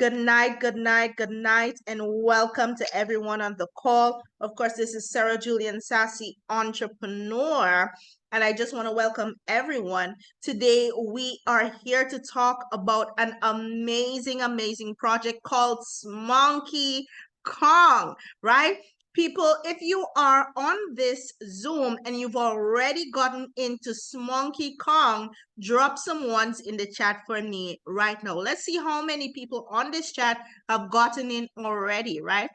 Good night, good night, good night, and welcome to everyone on the call. Of course, this is Sarah Julian Sassy, entrepreneur, and I just want to welcome everyone. Today, we are here to talk about an amazing project called Smonkey Kong, right? People, if you are on this Zoom and you've already gotten into Smonkey Kong, drop some ones in the chat for me right now. Let's see how many people on this chat have gotten in already, right?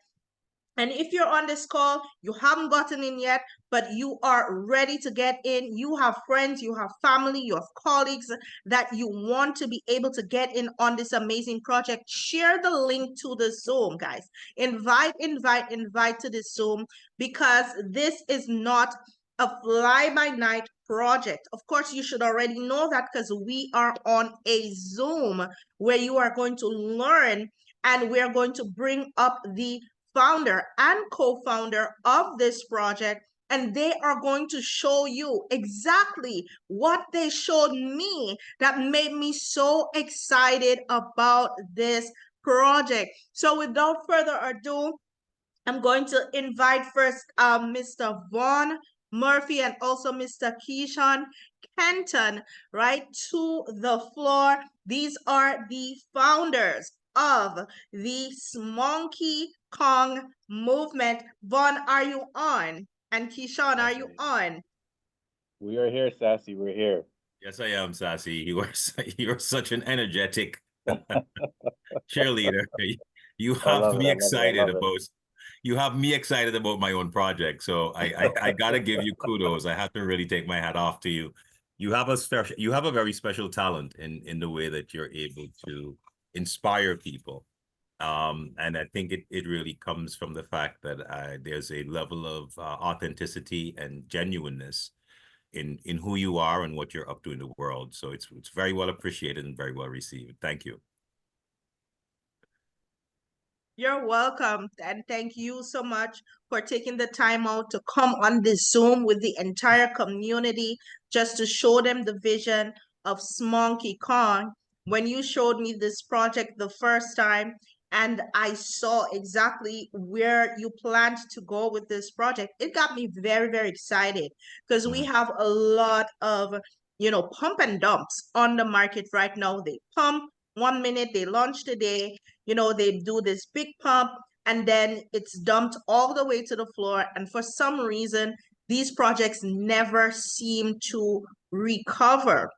And if you're on this call, you haven't gotten in yet, but you are ready to get in, you have friends, you have family, you have colleagues that you want to be able to get in on this amazing project, share the link to the Zoom, guys. Invite to the Zoom, because this is not a fly-by-night project. Of course, you should already know that, because we are on a Zoom where you are going to learn, and we're going to bring up the founder and co-founder of this project, and they are going to show you exactly what they showed me that made me so excited about this project. So without further ado, I'm going to invite first Mr. Vaughn Murphy and also Mr. Keyshawn Kenton, right, to the floor. These are the founders of the Smonkey Kong movement. Vaughn, are you on? And Keyshawn, are you on? We are here, Sassy. We're here. Yes, I am, Sassy. You're such an energetic cheerleader. You have me excited about my own project. So I gotta give you kudos. I have to really take my hat off to you. You have a very special talent in the way that you're able to inspire people. And I think it really comes from the fact that there's a level of authenticity and genuineness in who you are and what you're up to in the world. So it's very well appreciated and very well received. Thank you. You're welcome, and thank you so much for taking the time out to come on this Zoom with the entire community just to show them the vision of Smonkey Kong. When you showed me this project the first time, and I saw exactly where you planned to go with this project, it got me very excited, because we have a lot of, pump and dumps on the market right now. They pump 1 minute, they launch today, they do this big pump, and then it's dumped all the way to the floor. And for some reason, these projects never seem to recover.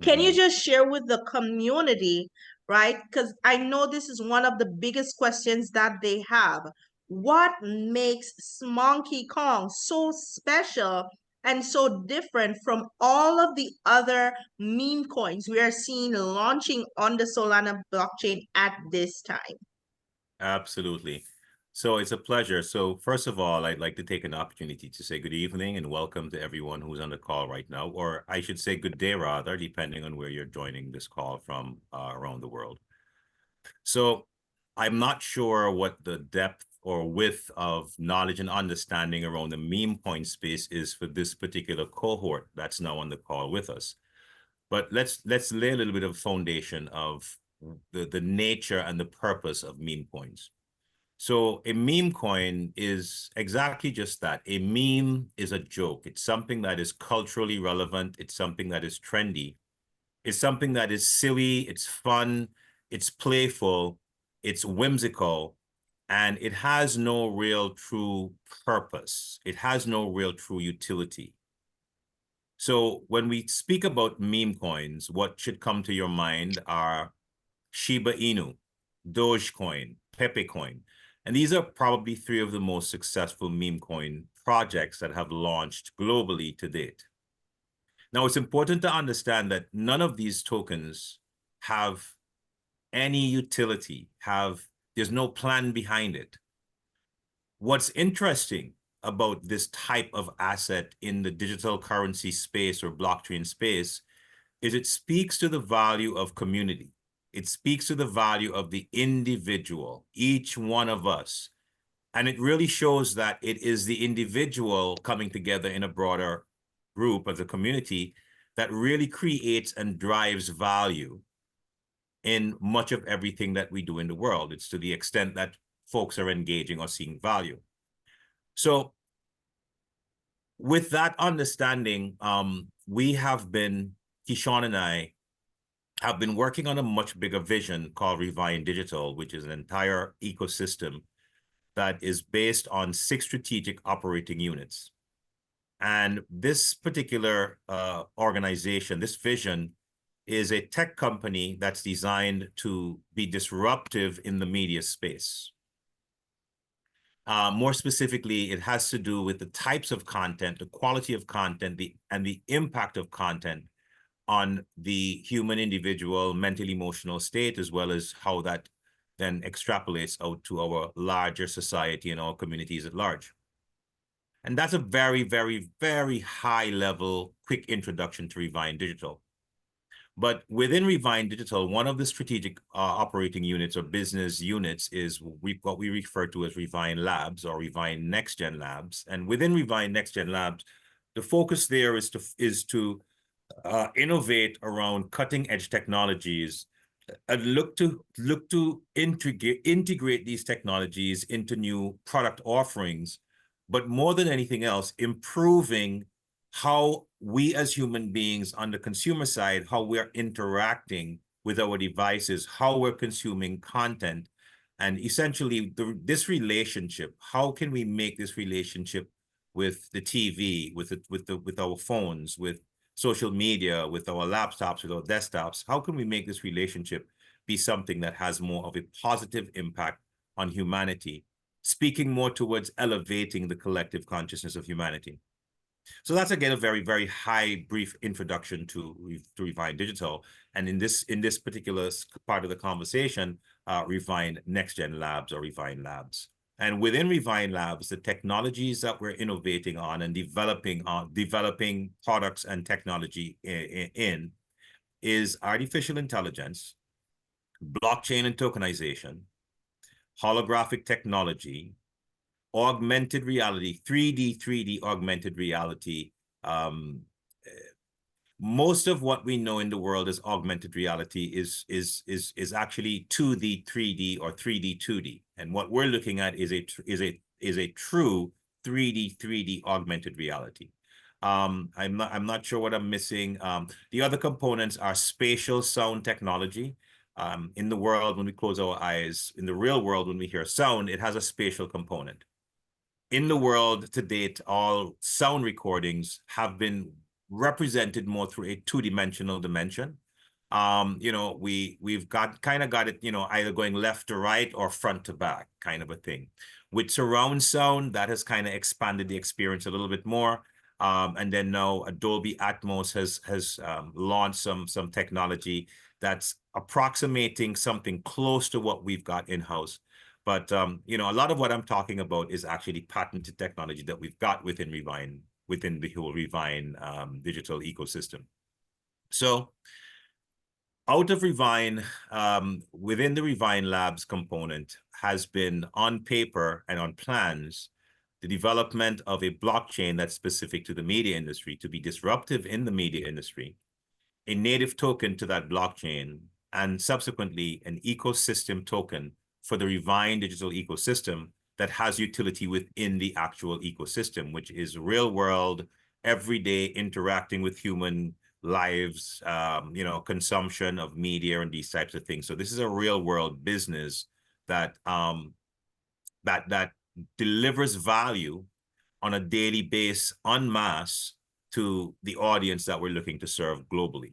Can you just share with the community, right? Because I know this is one of the biggest questions that they have. What makes Smonkey Kong so special and so different from all of the other meme coins we are seeing launching on the Solana blockchain at this time? Absolutely. So it's a pleasure. So first of all, I'd like to take an opportunity to say good evening and welcome to everyone who's on the call right now, or I should say good day rather, depending on where you're joining this call from around the world. So I'm not sure what the depth or width of knowledge and understanding around the meme coin space is for this particular cohort that's now on the call with us. But let's lay a little bit of foundation of the nature and the purpose of meme coins. So a meme coin is exactly just that. A meme is a joke. It's something that is culturally relevant. It's something that is trendy. It's something that is silly. It's fun. It's playful. It's whimsical. And it has no real true purpose. It has no real true utility. So when we speak about meme coins, what should come to your mind are Shiba Inu, Dogecoin, Pepe Coin. And these are probably three of the most successful meme coin projects that have launched globally to date. Now, it's important to understand that none of these tokens have any utility, there's no plan behind it. What's interesting about this type of asset in the digital currency space or blockchain space is it speaks to the value of community. It speaks to the value of the individual, each one of us. And it really shows that it is the individual coming together in a broader group as a community that really creates and drives value in much of everything that we do in the world. It's to the extent that folks are engaging or seeing value. So with that understanding, Keyshawn and I have been working on a much bigger vision called Revine Digital, which is an entire ecosystem that is based on 6 strategic operating units. And this particular organization, this vision, is a tech company that's designed to be disruptive in the media space. More specifically, it has to do with the types of content, the quality of content, and the impact of content on the human individual mental emotional state, as well as how that then extrapolates out to our larger society and our communities at large. And that's a very, very, very high level, quick introduction to Revine Digital. But within Revine Digital, one of the strategic operating units or business units is what we refer to as Revine Labs or Revine Next Gen Labs. And within Revine Next Gen Labs, the focus there is to innovate around cutting edge technologies and look to integrate these technologies into new product offerings, but more than anything else, improving how we as human beings on the consumer side, how we're interacting with our devices, how we're consuming content, and essentially this relationship. How can we make this relationship with the TV, with our phones, with social media, with our laptops, with our desktops? How can we make this relationship be something that has more of a positive impact on humanity, speaking more towards elevating the collective consciousness of humanity? So that's, again, a very, very high, brief introduction to Revine Digital. And in this particular part of the conversation, Revine Next Gen Labs or Revine Labs. And within Revine Labs, the technologies that we're innovating on and developing products and technology in is artificial intelligence, blockchain and tokenization, holographic technology, augmented reality, 3D augmented reality. Most of what we know in the world as augmented reality is actually 2D 3D or 3D 2D. And what we're looking at is a true 3D augmented reality. I'm not sure what I'm missing. The other components are spatial sound technology. In the world, when we close our eyes, in the real world, when we hear sound, it has a spatial component. In the world to date, all sound recordings have been represented more through a 2-dimensional dimension. We've got it, either going left to right or front to back kind of a thing. With surround sound, that has kind of expanded the experience a little bit more. And then now Dolby Atmos has launched some technology that's approximating something close to what we've got in-house. But a lot of what I'm talking about is actually patented technology that we've got within Revine, within the whole Revine digital ecosystem. So out of Revine, within the Revine Labs component has been on paper and on plans the development of a blockchain that's specific to the media industry, to be disruptive in the media industry, a native token to that blockchain, and subsequently an ecosystem token for the Revine digital ecosystem that has utility within the actual ecosystem, which is real world, everyday interacting with human lives, consumption of media and these types of things. So this is a real world business that that delivers value on a daily basis en masse to the audience that we're looking to serve globally.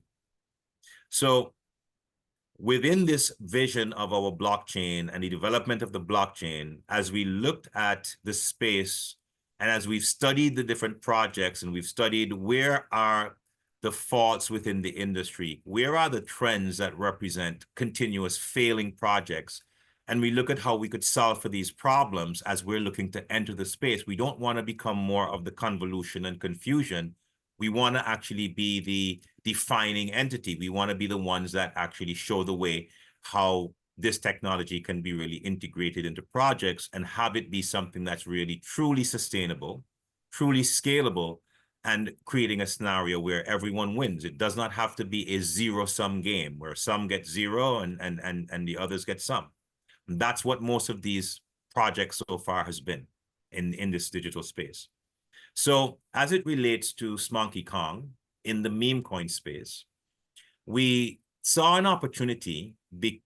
So within this vision of our blockchain and the development of the blockchain, as we looked at the space and as we've studied the different projects and we've studied where are the faults within the industry, where are the trends that represent continuous failing projects, and we look at how we could solve for these problems as we're looking to enter the space. We don't want to become more of the convolution and confusion. We want to actually be the defining entity. We want to be the ones that actually show the way how this technology can be really integrated into projects and have it be something that's really truly sustainable, truly scalable, and creating a scenario where everyone wins. It does not have to be a zero-sum game where some get zero and the others get some. And that's what most of these projects so far has been in this digital space. So as it relates to Smonkey Kong in the meme coin space, we saw an opportunity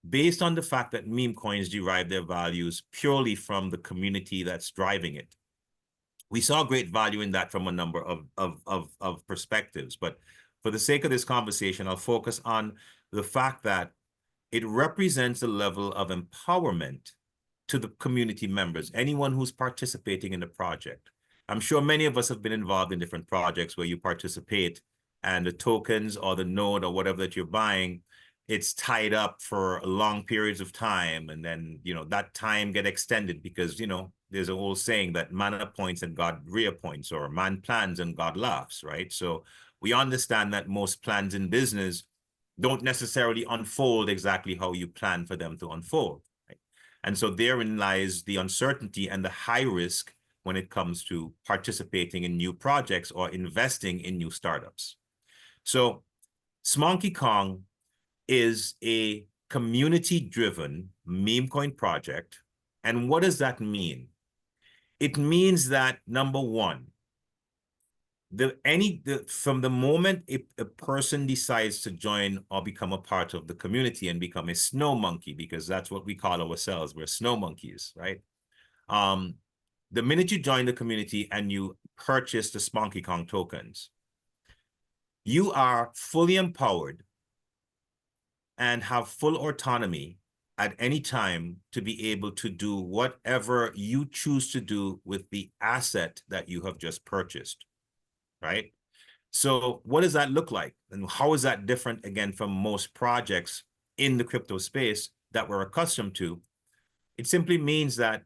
based on the fact that meme coins derive their values purely from the community that's driving it. We saw great value in that from a number of perspectives, but for the sake of this conversation, I'll focus on the fact that it represents a level of empowerment to the community members, anyone who's participating in the project. I'm sure many of us have been involved in different projects where you participate and the tokens or the node or whatever that you're buying, it's tied up for long periods of time. And then, that time get extended because, there's a whole saying that man appoints and God reappoints, or man plans and God laughs, right? So we understand that most plans in business don't necessarily unfold exactly how you plan for them to unfold. Right? And so therein lies the uncertainty and the high risk when it comes to participating in new projects or investing in new startups. So Smonkey Kong is a community-driven meme coin project. And what does that mean? It means that, number one, from the moment a person decides to join or become a part of the community and become a snow monkey, because that's what we call ourselves, we're snow monkeys, right? The minute you join the community and you purchase the Smonkey Kong tokens, you are fully empowered and have full autonomy at any time to be able to do whatever you choose to do with the asset that you have just purchased, right? So what does that look like? And how is that different, again, from most projects in the crypto space that we're accustomed to? It simply means that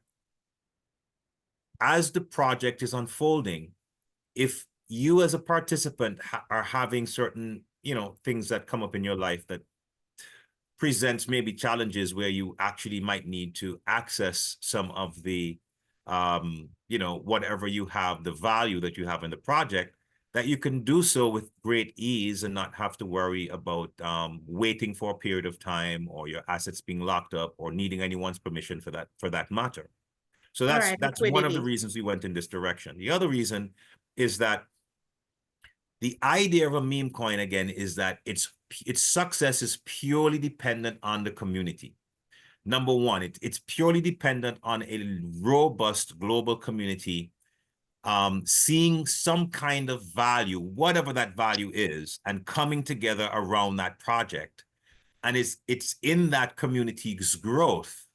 as the project is unfolding, if you as a participant are having certain, things that come up in your life that presents maybe challenges where you actually might need to access some of the, whatever you have, the value that you have in the project, that you can do so with great ease and not have to worry about waiting for a period of time or your assets being locked up or needing anyone's permission for that matter. So that's one of the reasons we went in this direction. The other reason is that the idea of a meme coin, again, is that its success is purely dependent on the community. Number one, it's purely dependent on a robust global community seeing some kind of value, whatever that value is, and coming together around that project. And it's in that community's growth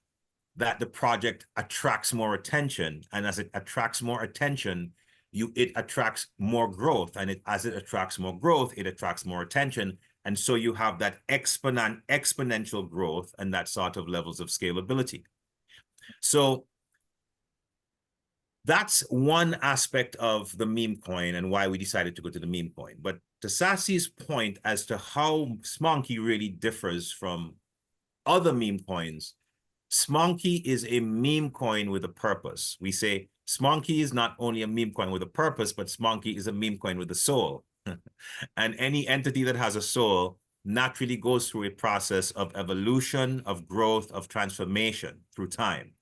that the project attracts more attention. And as it attracts more attention, it attracts more growth. And as it attracts more growth, it attracts more attention. And so you have that exponential growth and that sort of levels of scalability. So that's one aspect of the meme coin and why we decided to go to the meme coin. But to Sassy's point as to how Smonkey really differs from other meme coins, Smonkey is a meme coin with a purpose. We say Smonkey is not only a meme coin with a purpose, but Smonkey is a meme coin with a soul. And any entity that has a soul naturally goes through a process of evolution, of growth, of transformation through time.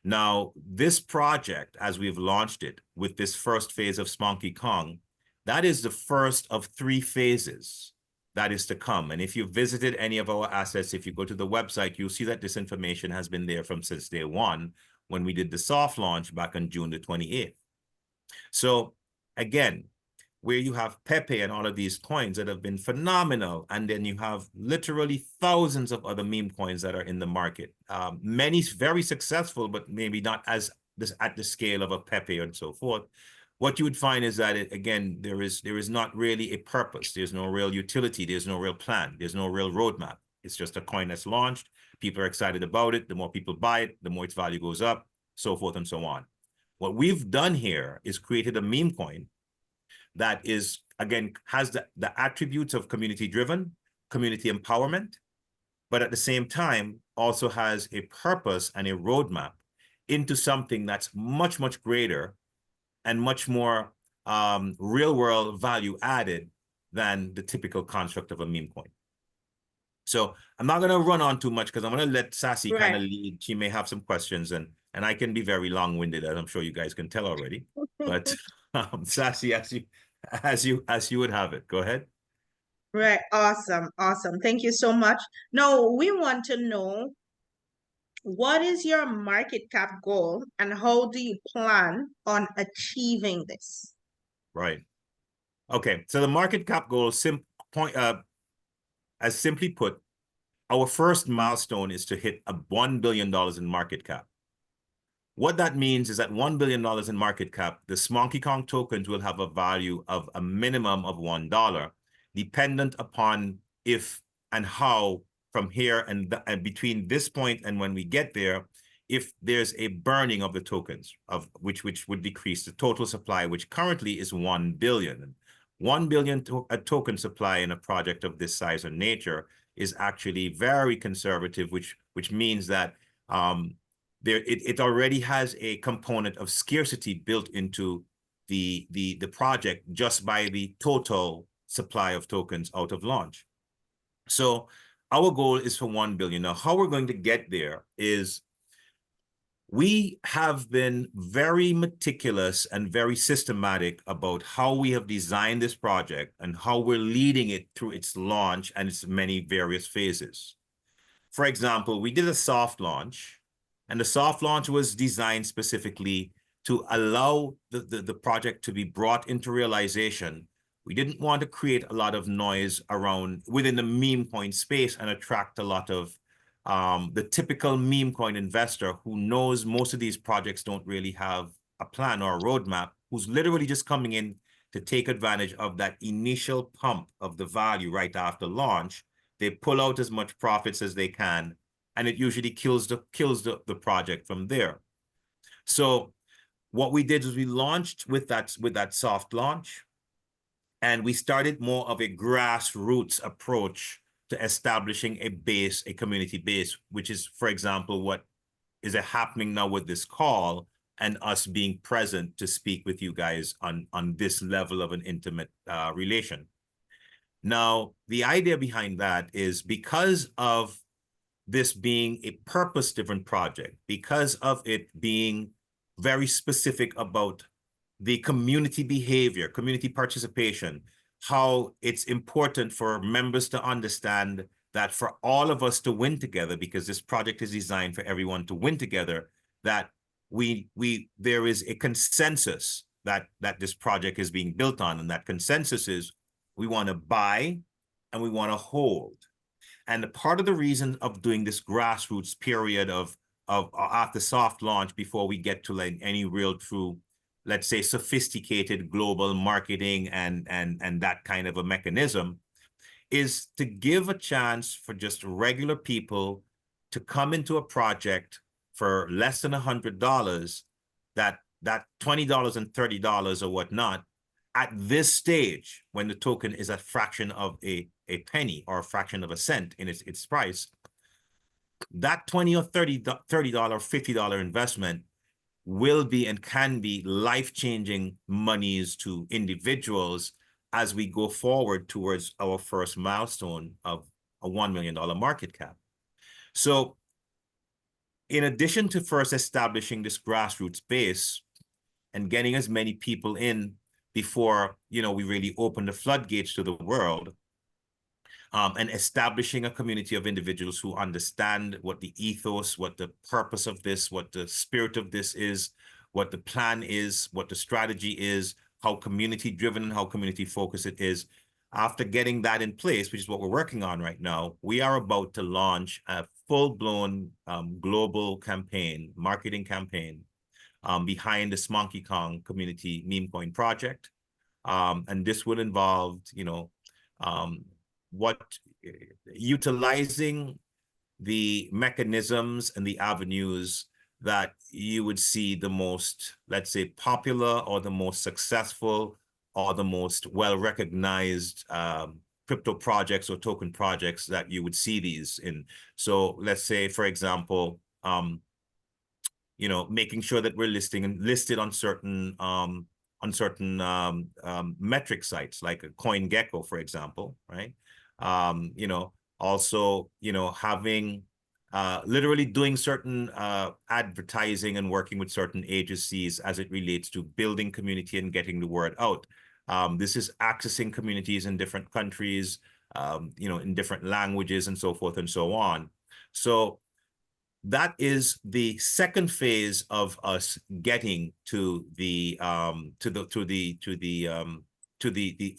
Now, this project, as we've launched it with this first phase of Smonkey Kong, that is the first of 3 phases that is to come. And if you've visited any of our assets, if you go to the website, you'll see that this information has been there since day one when we did the soft launch back on June the 28th. So again, where you have Pepe and all of these coins that have been phenomenal, and then you have literally thousands of other meme coins that are in the market. Many very successful, but maybe not at the scale of a Pepe and so forth. What you would find is that, there is not really a purpose. There's no real utility. There's no real plan. There's no real roadmap. It's just a coin that's launched. People are excited about it. The more people buy it, the more its value goes up, so forth and so on. What we've done here is created a meme coin that is, again, has the attributes of community-driven, community empowerment, but at the same time also has a purpose and a roadmap into something that's much, much greater and much more real world value added than the typical construct of a meme coin. So I'm not going to run on too much because I'm going to let Sassy kind of lead. She may have some questions, and I can be very long-winded, as I'm sure you guys can tell already. But Sassy, as you would have it, go ahead. Right. Awesome. Awesome. Thank you so much. Now, we want to know, what is your market cap goal and how do you plan on achieving this? Right. Okay. So the market cap goal, as simply put, our first milestone is to hit $1 billion in market cap. What that means is that $1 billion in market cap, the Smonkey tokens will have a value of a minimum of $1, dependent upon if and how from here and between this point and when we get there, if there's a burning of the tokens, of which would decrease the total supply, which currently is 1 billion. 1 billion token supply in a project of this size or nature is actually very conservative, which means that it already has a component of scarcity built into the project just by the total supply of tokens out of launch. So our goal is for 1 billion. Now, how we're going to get there is we have been very meticulous and very systematic about how we have designed this project and how we're leading it through its launch and its many various phases. For example, we did a soft launch, and the soft launch was designed specifically to allow the project to be brought into realization. We didn't want to create a lot of noise around within the meme coin space and attract a lot of the typical meme coin investor who knows most of these projects don't really have a plan or a roadmap, who's literally just coming in to take advantage of that initial pump of the value right after launch. They pull out as much profits as they can, and it usually kills the project from there. So what we did is we launched with that soft launch, and we started more of a grassroots approach to establishing a community base, which is, for example, what is happening now with this call and us being present to speak with you guys on this level of an intimate relation. Now, the idea behind that is because of this being a purpose-driven project, because of it being very specific about the community behavior, community participation, how it's important for members to understand that for all of us to win together, because this project is designed for everyone to win together, that there is a consensus that this project is being built on, and that consensus is we want to buy and we want to hold. And part of the reason of doing this grassroots period of after soft launch before we get to like any real true, let's say, sophisticated global marketing and that kind of a mechanism is to give a chance for just regular people to come into a project for less than $100, that $20 and $30 or whatnot, at this stage, when the token is a fraction of a penny or a fraction of a cent in its price, that $20 or $30, $50 investment will be and can be life-changing monies to individuals as we go forward towards our first milestone of a $1 million market cap. So in addition to first establishing this grassroots base and getting as many people in before, we really open the floodgates to the world, and establishing a community of individuals who understand what the ethos, what the purpose of this, what the spirit of this is, what the plan is, what the strategy is, how community-driven and how community-focused it is. After getting that in place, which is what we're working on right now, we are about to launch a full-blown global campaign, marketing campaign, behind the Smonkey community meme coin project. And this will involve, utilizing the mechanisms and the avenues that you would see the most, let's say, popular or the most successful or the most well-recognized crypto projects or token projects that you would see these in. So let's say, for example, making sure that we're listed on certain on certain metric sites like a CoinGecko, for example, right? You know, also, you know, having literally doing certain advertising and working with certain agencies as it relates to building community and getting the word out. This is accessing communities in different countries, you know, in different languages and so forth and so on. So that is the second phase of us getting to the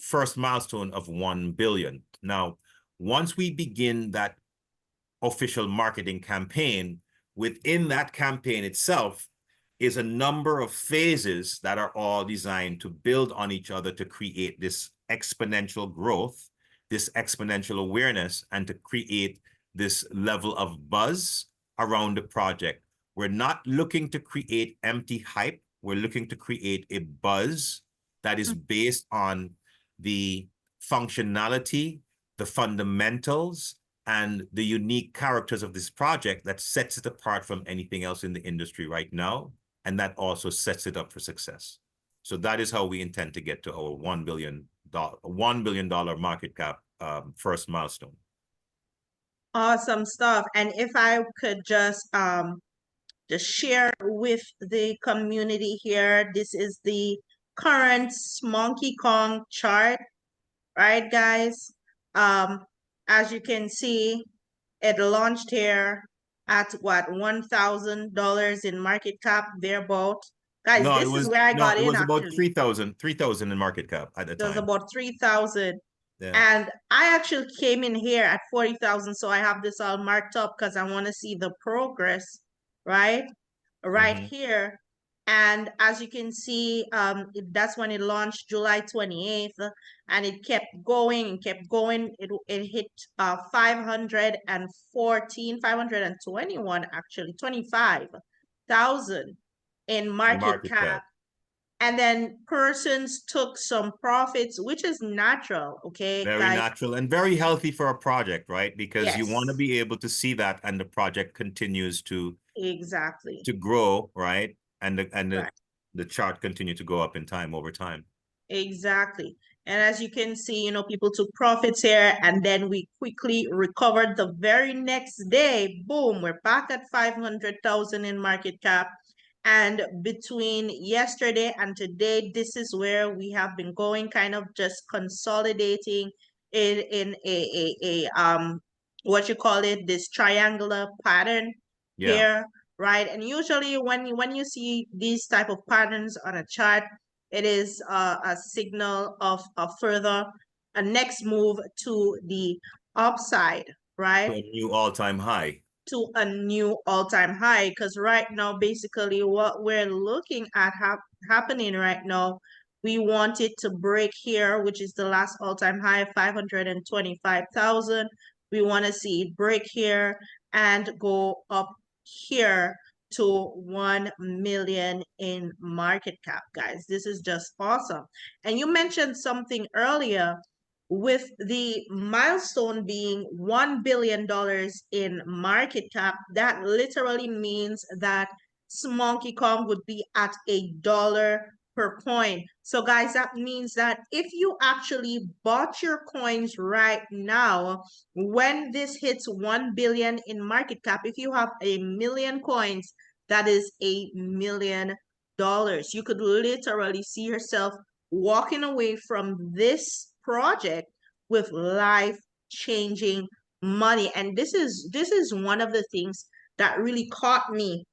first milestone of 1 billion. Now, once we begin that official marketing campaign, within that campaign itself is a number of phases that are all designed to build on each other to create this exponential growth, this exponential awareness, and to create this level of buzz around the project. We're not looking to create empty hype. We're looking to create a buzz that is based on the functionality, the fundamentals, and the unique characters of this project that sets it apart from anything else in the industry right now. And that also sets it up for success. So that is how we intend to get to our $1 billion market cap first milestone. Awesome stuff. And if I could just share with the community here, this is the current Smonkey Kong chart, right, guys? As you can see, it launched here at what, $1,000 in market cap, thereabout. Guys, No, this is where I got it in was about actually. 3,000 in market cap at the It was time. about 3,000. Yeah. And I actually came in here at 40,000. So I have this all marked up because I want to see the progress, right? Right here. And as you can see, that's when it launched July 28th, and it kept going and kept going. It hit 521 actually, 25,000 in market cap. And then persons took some profits, which is natural, okay, Very guys? natural and very healthy for a project, right? Because you want to Yes, be able to see that and the project continues to exactly. grow, right? And Right. the chart continue to go up in time over time. Exactly. And as you can see, you know, people took profits here, and then we quickly recovered the very next day. Boom, we're back at 500,000 in market cap. And between yesterday and today, this is where we have been going, kind of just consolidating in a what you call it, this triangular pattern here, right? And usually when you see these type of patterns on a chart, it is a signal of a next move to the upside, right? To a new all-time high. To a new all-time high, because right now, basically what we're looking at happening right now, we want it to break here, which is the last all-time high, 525,000. We want to see it break here and go up here to 1 million in market cap, guys. This is just awesome. And you mentioned something earlier with the milestone being $1 billion in market cap. That literally means that Smonkey Kong would be at $1 per coin. So guys, that means that if you actually bought your coins right now, when this hits 1 billion in market cap, if you have 1,000,000 coins, that is $1 million. You could literally see yourself walking away from this project with life-changing money. And this is one of the things that really caught me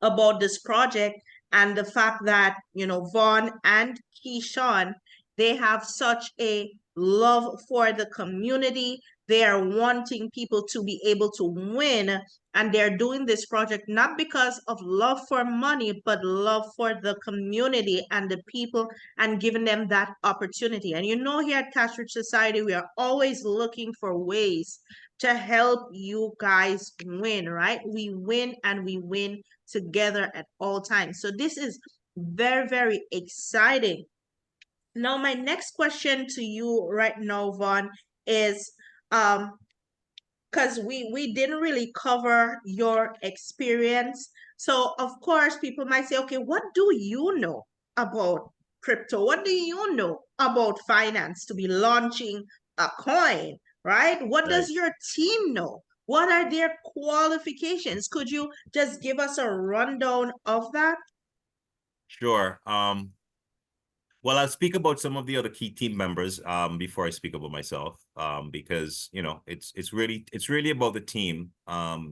about this project, and the fact that, you know, Vaughn and Keyshawn, they have such a love for the community. They are wanting people to be able to win, and they're doing this project not because of love for money, but love for the community and the people, and giving them that opportunity. And you know, here at Cash Rich Society, we are always looking for ways to help you guys win, right? We win, and we win together at all times. So this is very, very exciting. Now, my next question to you right now, Vaughn, is because we didn't really cover your experience. So of course, people might say, okay, what do you know about crypto? What do you know about finance to be launching a coin, right? What Right. does your team know? What are their qualifications? Could you just give us a rundown of that? Sure. Well, I'll speak about some of the other key team members before I speak about myself, because you know it's really about the team,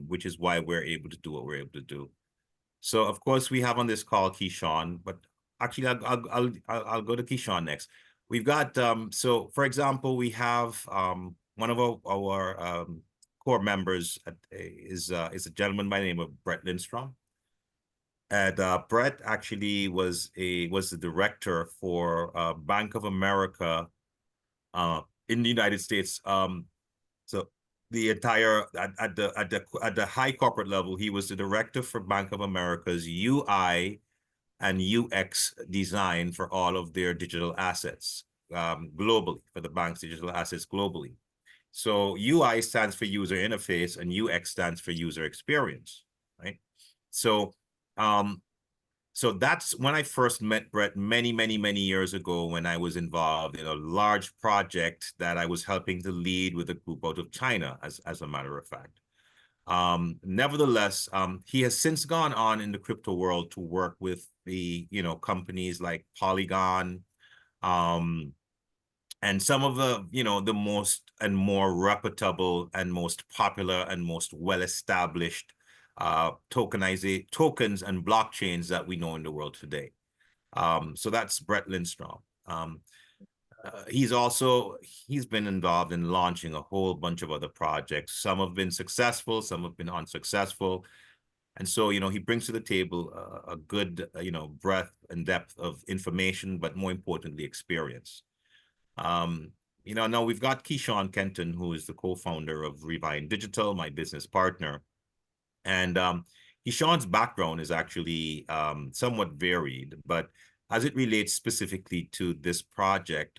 which is why we're able to do what we're able to do. So of course we have on this call Keyshawn, but actually I'll go to Keyshawn next. We've got so for example we have one of our core members is a gentleman by the name of Brett Lindstrom. And Brett actually was the director for Bank of America in the United States. So the entire at the high corporate level, he was the director for Bank of America's UI and UX design for all of their digital assets globally, for the bank's digital assets globally. So UI stands for user interface and UX stands for user experience, right? So so that's when I first met Brett many years ago when I was involved in a large project that I was helping to lead with a group out of China, as a matter of fact. Nevertheless, he has since gone on in the crypto world to work with the, companies like Polygon, and some of the, the most and more reputable and most popular and most well-established tokens and blockchains that we know in the world today. So that's Brett Lindstrom. He's been involved in launching a whole bunch of other projects. Some have been successful, some have been unsuccessful. And so, he brings to the table a good, breadth and depth of information, but more importantly, experience. Now we've got Keyshawn Kenton, who is the co-founder of Revine Digital, my business partner. And Keyshawn's background is actually somewhat varied, but as it relates specifically to this project,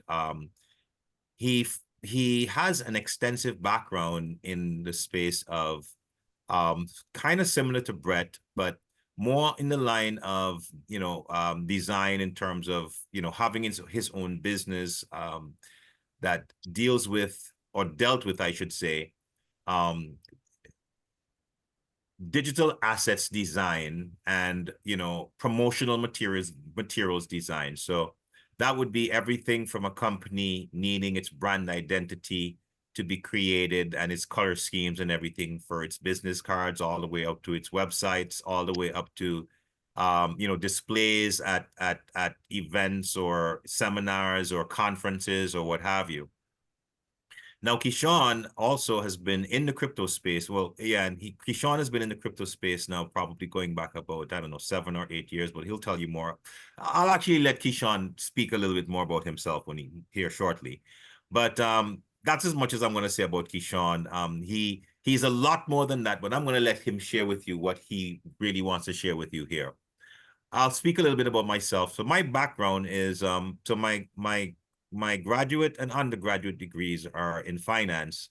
he has an extensive background in the space of kind of similar to Brett, but more in the line of design in terms of having his own business that deals with, or dealt with, I should say, digital assets design and promotional materials design. So that would be everything from a company needing its brand identity to be created and its color schemes and everything for its business cards, all the way up to its websites, all the way up to displays at events or seminars or conferences or what have you. Now, Keyshawn also has been in the crypto space. Well, yeah, and Keyshawn has been in the crypto space now, probably going back about, I don't know, 7 or 8 years, but he'll tell you more. I'll actually let Keyshawn speak a little bit more about himself when he here shortly. But that's as much as I'm going to say about Keyshawn. He's a lot more than that, but I'm going to let him share with you what he really wants to share with you here. I'll speak a little bit about myself. So my background is, so my graduate and undergraduate degrees are in finance,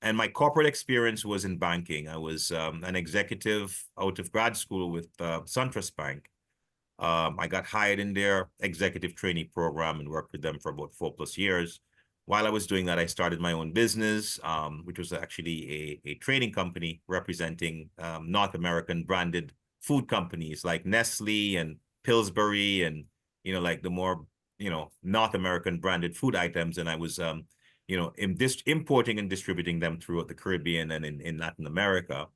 and my corporate experience was in banking. I was an executive out of grad school with SunTrust Bank. I got hired in their executive trainee program and worked with them for about 4+ years. While I was doing that, I started my own business, which was actually a trading company representing North American branded food companies like Nestle and Pillsbury and, like the more North American branded food items. And I was, importing and distributing them throughout the Caribbean and in Latin America.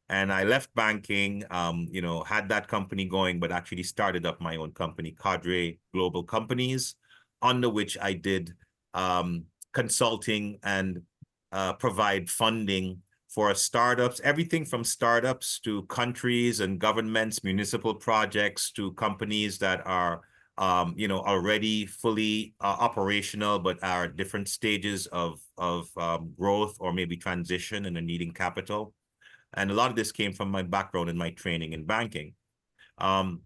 And I left banking, had that company going, but actually started up my own company, Cadre Global Companies, under which I did consulting and provide funding for startups, everything from startups to countries and governments, municipal projects, to companies that are already fully operational, but are at different stages of growth or maybe transition and are needing capital. And a lot of this came from my background and my training in banking. While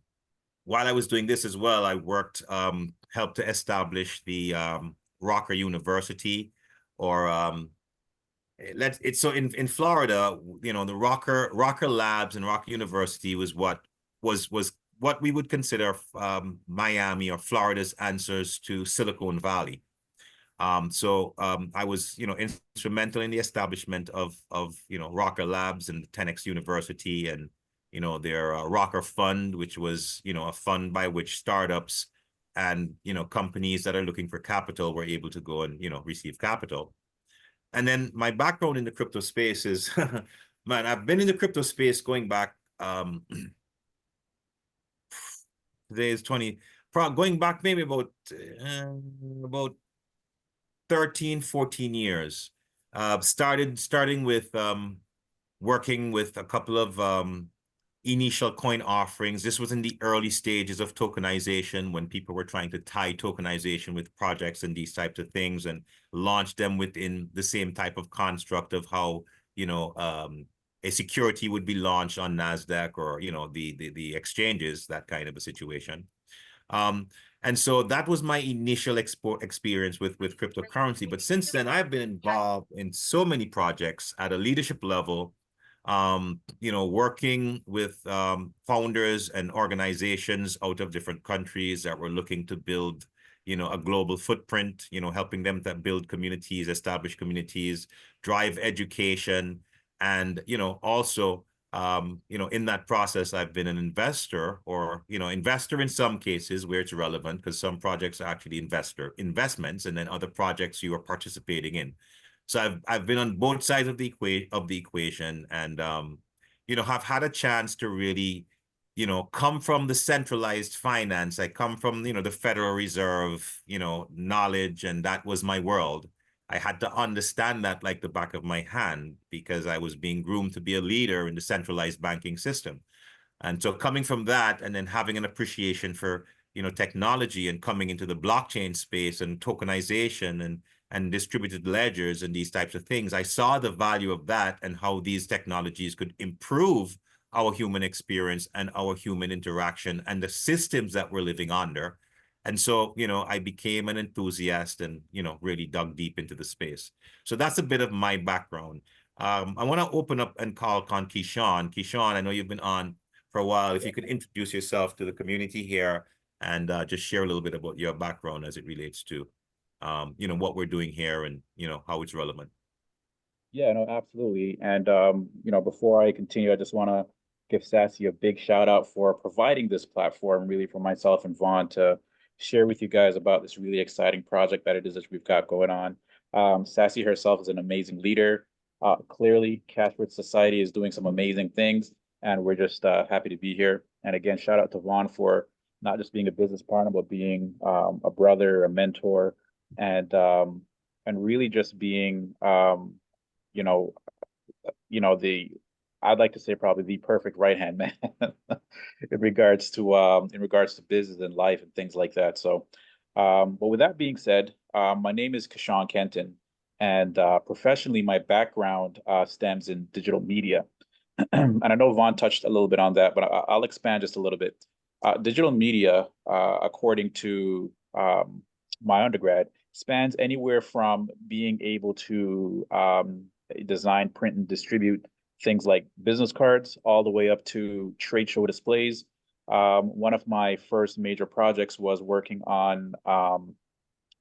I was doing this as well, I worked, helped to establish the Rocker University, or so in Florida, the Rocker Labs and Rocker University was what was what we would consider Miami or Florida's answers to Silicon Valley. I was, instrumental in the establishment of Rocker Labs and 10X University and, their Rocker Fund, which was, a fund by which startups and, companies that are looking for capital were able to go and, receive capital. And then my background in the crypto space is, man, I've been in the crypto space going back, today is 20, going back maybe about 13, 14 years. Starting with working with a couple of initial coin offerings. This was in the early stages of tokenization when people were trying to tie tokenization with projects and these types of things and launch them within the same type of construct of how, a security would be launched on NASDAQ or, the exchanges, that kind of a situation. And so that was my initial experience with cryptocurrency. But since then, I've been involved in so many projects at a leadership level, working with founders and organizations out of different countries that were looking to build, a global footprint, helping them to build communities, establish communities, drive education, and, also in that process, I've been an investor or, investor in some cases where it's relevant because some projects are actually investments and then other projects you are participating in. So I've been on both sides of the equation and, have had a chance to really, come from the centralized finance. I come from, the Federal Reserve, knowledge, and that was my world. I had to understand that like the back of my hand because I was being groomed to be a leader in the centralized banking system. And so coming from that and then having an appreciation for, technology and coming into the blockchain space and tokenization and distributed ledgers and these types of things, I saw the value of that and how these technologies could improve our human experience and our human interaction and the systems that we're living under. And so, I became an enthusiast and, really dug deep into the space. So that's a bit of my background. I want to open up and call on Keyshawn. Keyshawn, I know you've been on for a while. If you could introduce yourself to the community here and just share a little bit about your background as it relates to, what we're doing here and, how it's relevant. Yeah, no, absolutely. And, before I continue, I just want to give Sassy a big shout out for providing this platform really for myself and Vaughn to share with you guys about this really exciting project that it is that we've got going on. Sassy herself is an amazing leader. Clearly, Cashford Society is doing some amazing things, and we're just happy to be here. And again, shout out to Vaughn for not just being a business partner, but being a brother, a mentor, and really just being, I'd like to say probably the perfect right-hand man in regards to business and life and things like that. So, but with that being said, my name is Keyshawn Kenton, and professionally, my background stems in digital media. And I know Vaughn touched a little bit on that, but I'll expand just a little bit. Digital media, according to my undergrad, spans anywhere from being able to design, print, and distribute things like business cards all the way up to trade show displays. One of my first major projects was working on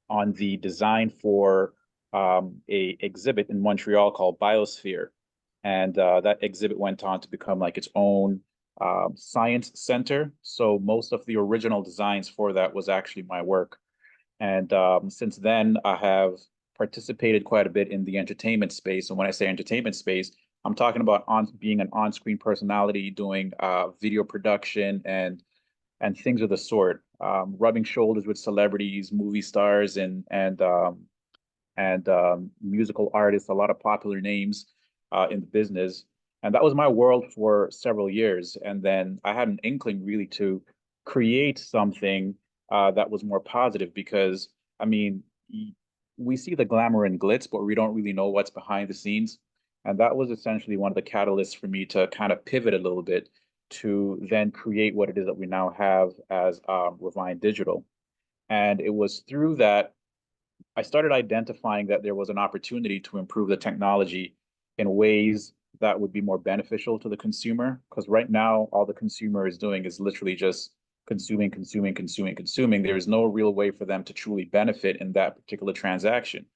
the design for a exhibit in Montreal called Biosphere. And that exhibit went on to become like its own science center. So most of the original designs for that was actually my work. And since then, I have participated quite a bit in the entertainment space. And when I say entertainment space, I'm talking about being an on-screen personality, doing video production and things of the sort, rubbing shoulders with celebrities, movie stars, and musical artists, a lot of popular names in the business. And that was my world for several years. And then I had an inkling really to create something that was more positive because, I mean, we see the glamour and glitz, but we don't really know what's behind the scenes. And that was essentially one of the catalysts for me to kind of pivot a little bit to then create what it is that we now have as Refine Digital. And it was through that I started identifying that there was an opportunity to improve the technology in ways that would be more beneficial to the consumer. Because right now, all the consumer is doing is literally just consuming, consuming, consuming, consuming. There is no real way for them to truly benefit in that particular transaction.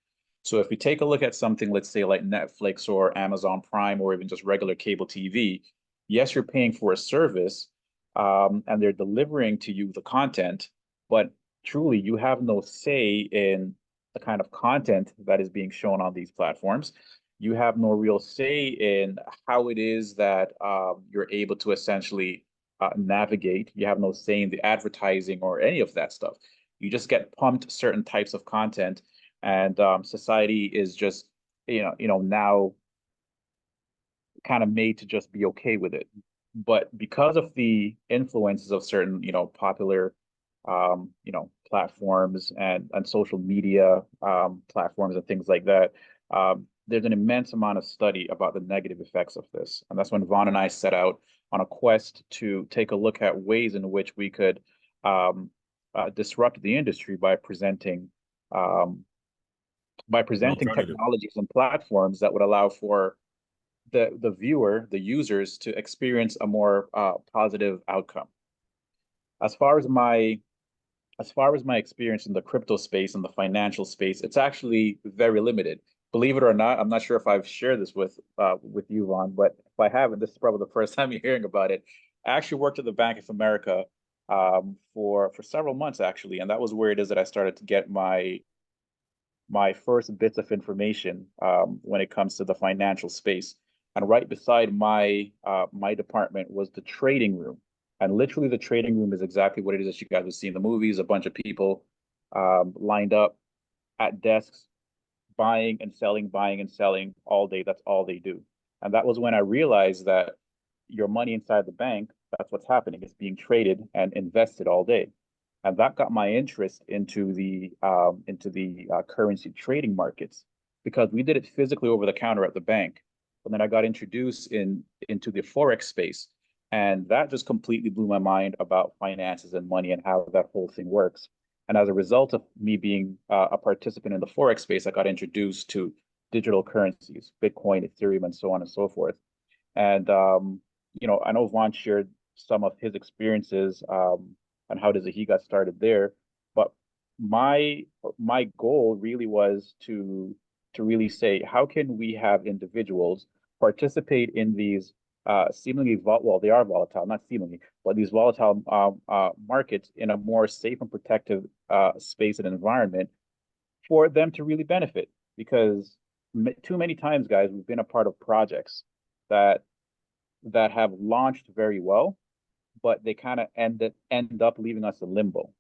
So if we take a look at something, let's say like Netflix or Amazon Prime or even just regular cable TV, yes, you're paying for a service, and they're delivering to you the content, but truly you have no say in the kind of content that is being shown on these platforms. You have no real say in how it is that you're able to essentially navigate. You have no say in the advertising or any of that stuff. You just get pumped certain types of content, and society is just now kind of made to just be okay with it. But because of the influences of certain popular platforms and social media platforms and things like that, there's an immense amount of study about the negative effects of this. And that's when Vaughn and I set out on a quest to take a look at ways in which we could disrupt the industry um, by presenting alternative. technologies and platforms that would allow for the viewer, the users, to experience a more positive outcome. As far as my experience in the crypto space and the financial space, it's actually very limited. Believe it or not, I'm not sure if I've shared this with you, Vaughn, but if I haven't, this is probably the first time you're hearing about it. I actually worked at the Bank of America for several months actually, and that was where it is that I started to get my first bits of information when it comes to the financial space. And right beside my department was the trading room. And literally the trading room is exactly what it is that you guys would see in the movies, a bunch of people lined up at desks, buying and selling all day. That's all they do. And that was when I realized that your money inside the bank, that's what's happening. It's being traded and invested all day. And that got my interest into the currency trading markets, because we did it physically over the counter at the bank. But then I got introduced into the Forex space, and that just completely blew my mind about finances and money and how that whole thing works. And as a result of me being a participant in the Forex space, I got introduced to digital currencies, Bitcoin, Ethereum, and so on and so forth. And I know Vaughn shared some of his experiences and how he got started there. But my goal really was to really say, how can we have individuals participate in these seemingly well, they are volatile, not seemingly, but these volatile markets in a more safe and protective space and environment for them to really benefit. Because too many times, guys, we've been a part of projects that have launched very well, but they kind of end up leaving us in limbo,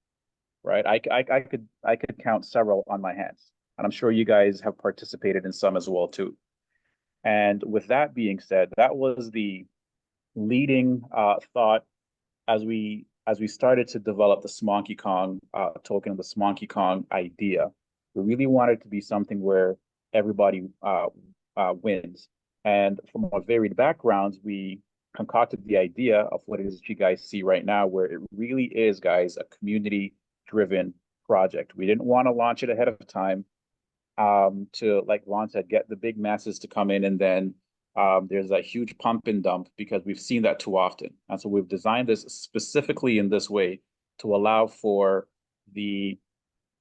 right? I could count several on my hands, and I'm sure you guys have participated in some as well too. And with that being said, that was the leading thought as we started to develop the Smonkey Kong token, the Smonkey Kong idea. We really wanted to be something where everybody wins. And from our varied backgrounds, we concocted the idea of what it is that you guys see right now, where it really is, guys, a community-driven project. We didn't want to launch it ahead of time to, like Ron said, get the big masses to come in, and then there's a huge pump and dump, because we've seen that too often. And so we've designed this specifically in this way to allow for the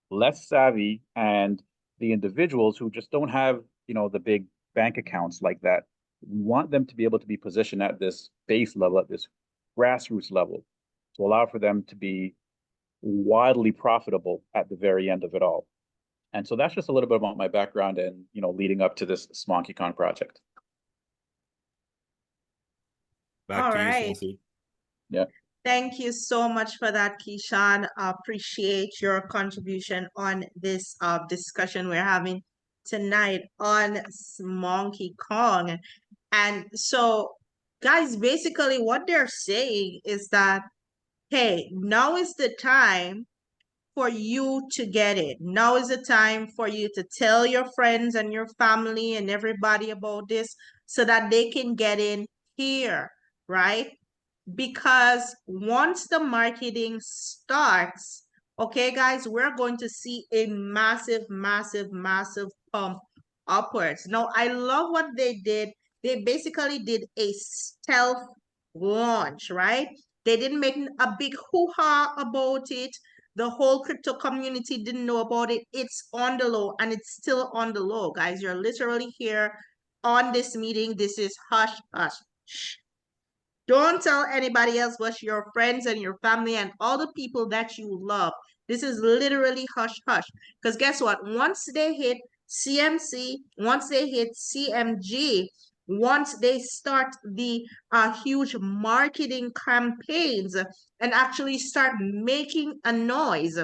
less savvy and the individuals who just don't have, the big bank accounts like that. We want them to be able to be positioned at this base level, at this grassroots level, to allow for them to be wildly profitable at the very end of it all. And so that's just a little bit about my background and, leading up to this SmonkeyCon project. Back to you, right. Smonkey. Yeah. Thank you so much for that, Keyshawn. Appreciate your contribution on this discussion we're having tonight on Smonkey Kong. And so, guys, basically what they're saying is that, hey, now is the time for you to get it. Now is the time for you to tell your friends and your family and everybody about this so that they can get in here, right? Because once the marketing starts, okay, guys, we're going to see a massive, massive, massive pump upwards. Now, I love what they did they basically did a stealth launch, right? They didn't make a big hoo-ha about it. The whole crypto community didn't know about it. It's on the low, and it's still on the low, guys. You're literally here on this meeting. This is hush hush. Shh. Don't tell anybody else but your friends and your family and all the people that you love. This is literally hush hush. Because guess what? Once they hit CMC, once they hit CMG, once they start the huge marketing campaigns and actually start making a noise,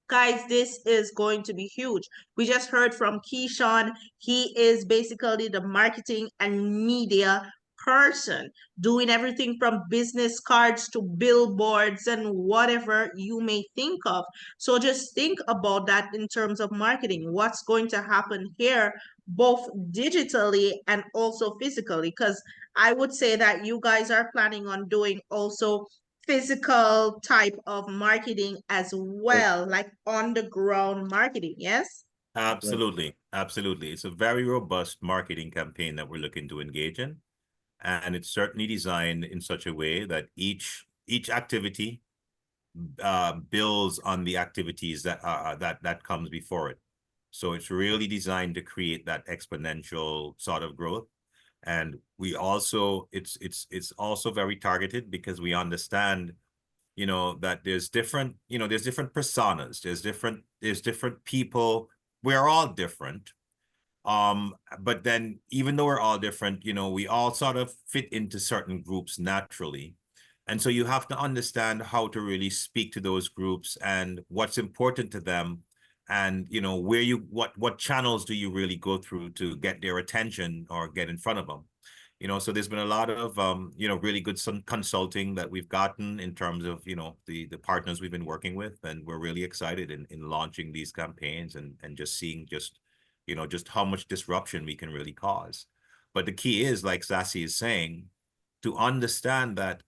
guys, this is going to be huge. We just heard from Keyshawn. He is basically the marketing and media person, doing everything from business cards to billboards and whatever you may think of. So just think about that in terms of marketing. What's going to happen here, both digitally and also physically? Because I would say that you guys are planning on doing also physical type of marketing as well, like on the ground marketing, yes? Absolutely. Absolutely. It's a very robust marketing campaign that we're looking to engage in. And it's certainly designed in such a way that each activity builds on the activities that comes before it. So it's really designed to create that exponential sort of growth. And we also, it's also very targeted because we understand, that there's different personas, there's different people. We're all different. But then even though we're all different, we all sort of fit into certain groups naturally. And so you have to understand how to really speak to those groups and what's important to them, and where what channels do you really go through to get their attention or get in front of them. So there's been a lot of really good some consulting that we've gotten in terms of the partners we've been working with, and we're really excited in launching these campaigns and just seeing just how much disruption we can really cause. But the key is, like Sassy is saying, to understand that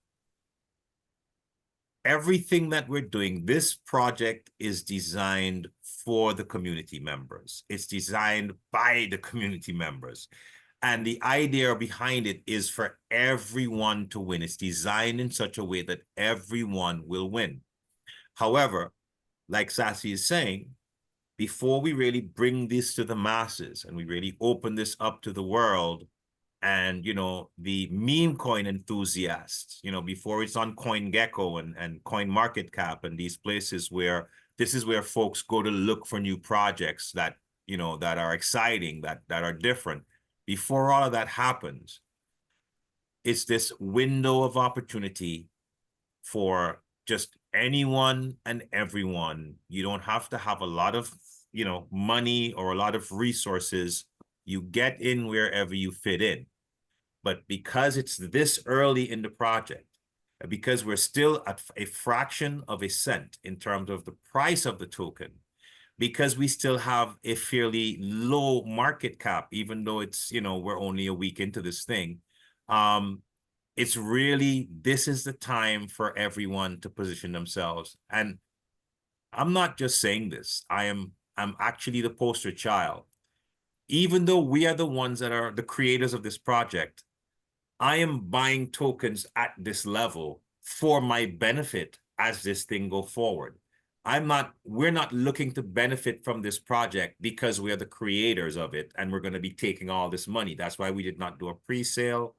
everything that we're doing, this project is designed for the community members. It's designed by the community members. And the idea behind it is for everyone to win. It's designed in such a way that everyone will win. However, like Sassy is saying, before we really bring this to the masses and we really open this up to the world and, the meme coin enthusiasts, before it's on CoinGecko and CoinMarketCap and these places where this is where folks go to look for new projects that, that are exciting, that are different. Before all of that happens, it's this window of opportunity for just anyone and everyone. You don't have to have a lot of, money or a lot of resources. You get in wherever you fit in. But because it's this early in the project, because we're still at a fraction of a cent in terms of the price of the token, because we still have a fairly low market cap, even though it's, we're only a week into this thing, it's really, this is the time for everyone to position themselves. And I'm not just saying this, I'm actually the poster child. Even though we are the ones that are the creators of this project, I am buying tokens at this level for my benefit as this thing go forward. We're not looking to benefit from this project because we are the creators of it and we're going to be taking all this money. That's why we did not do a pre-sale.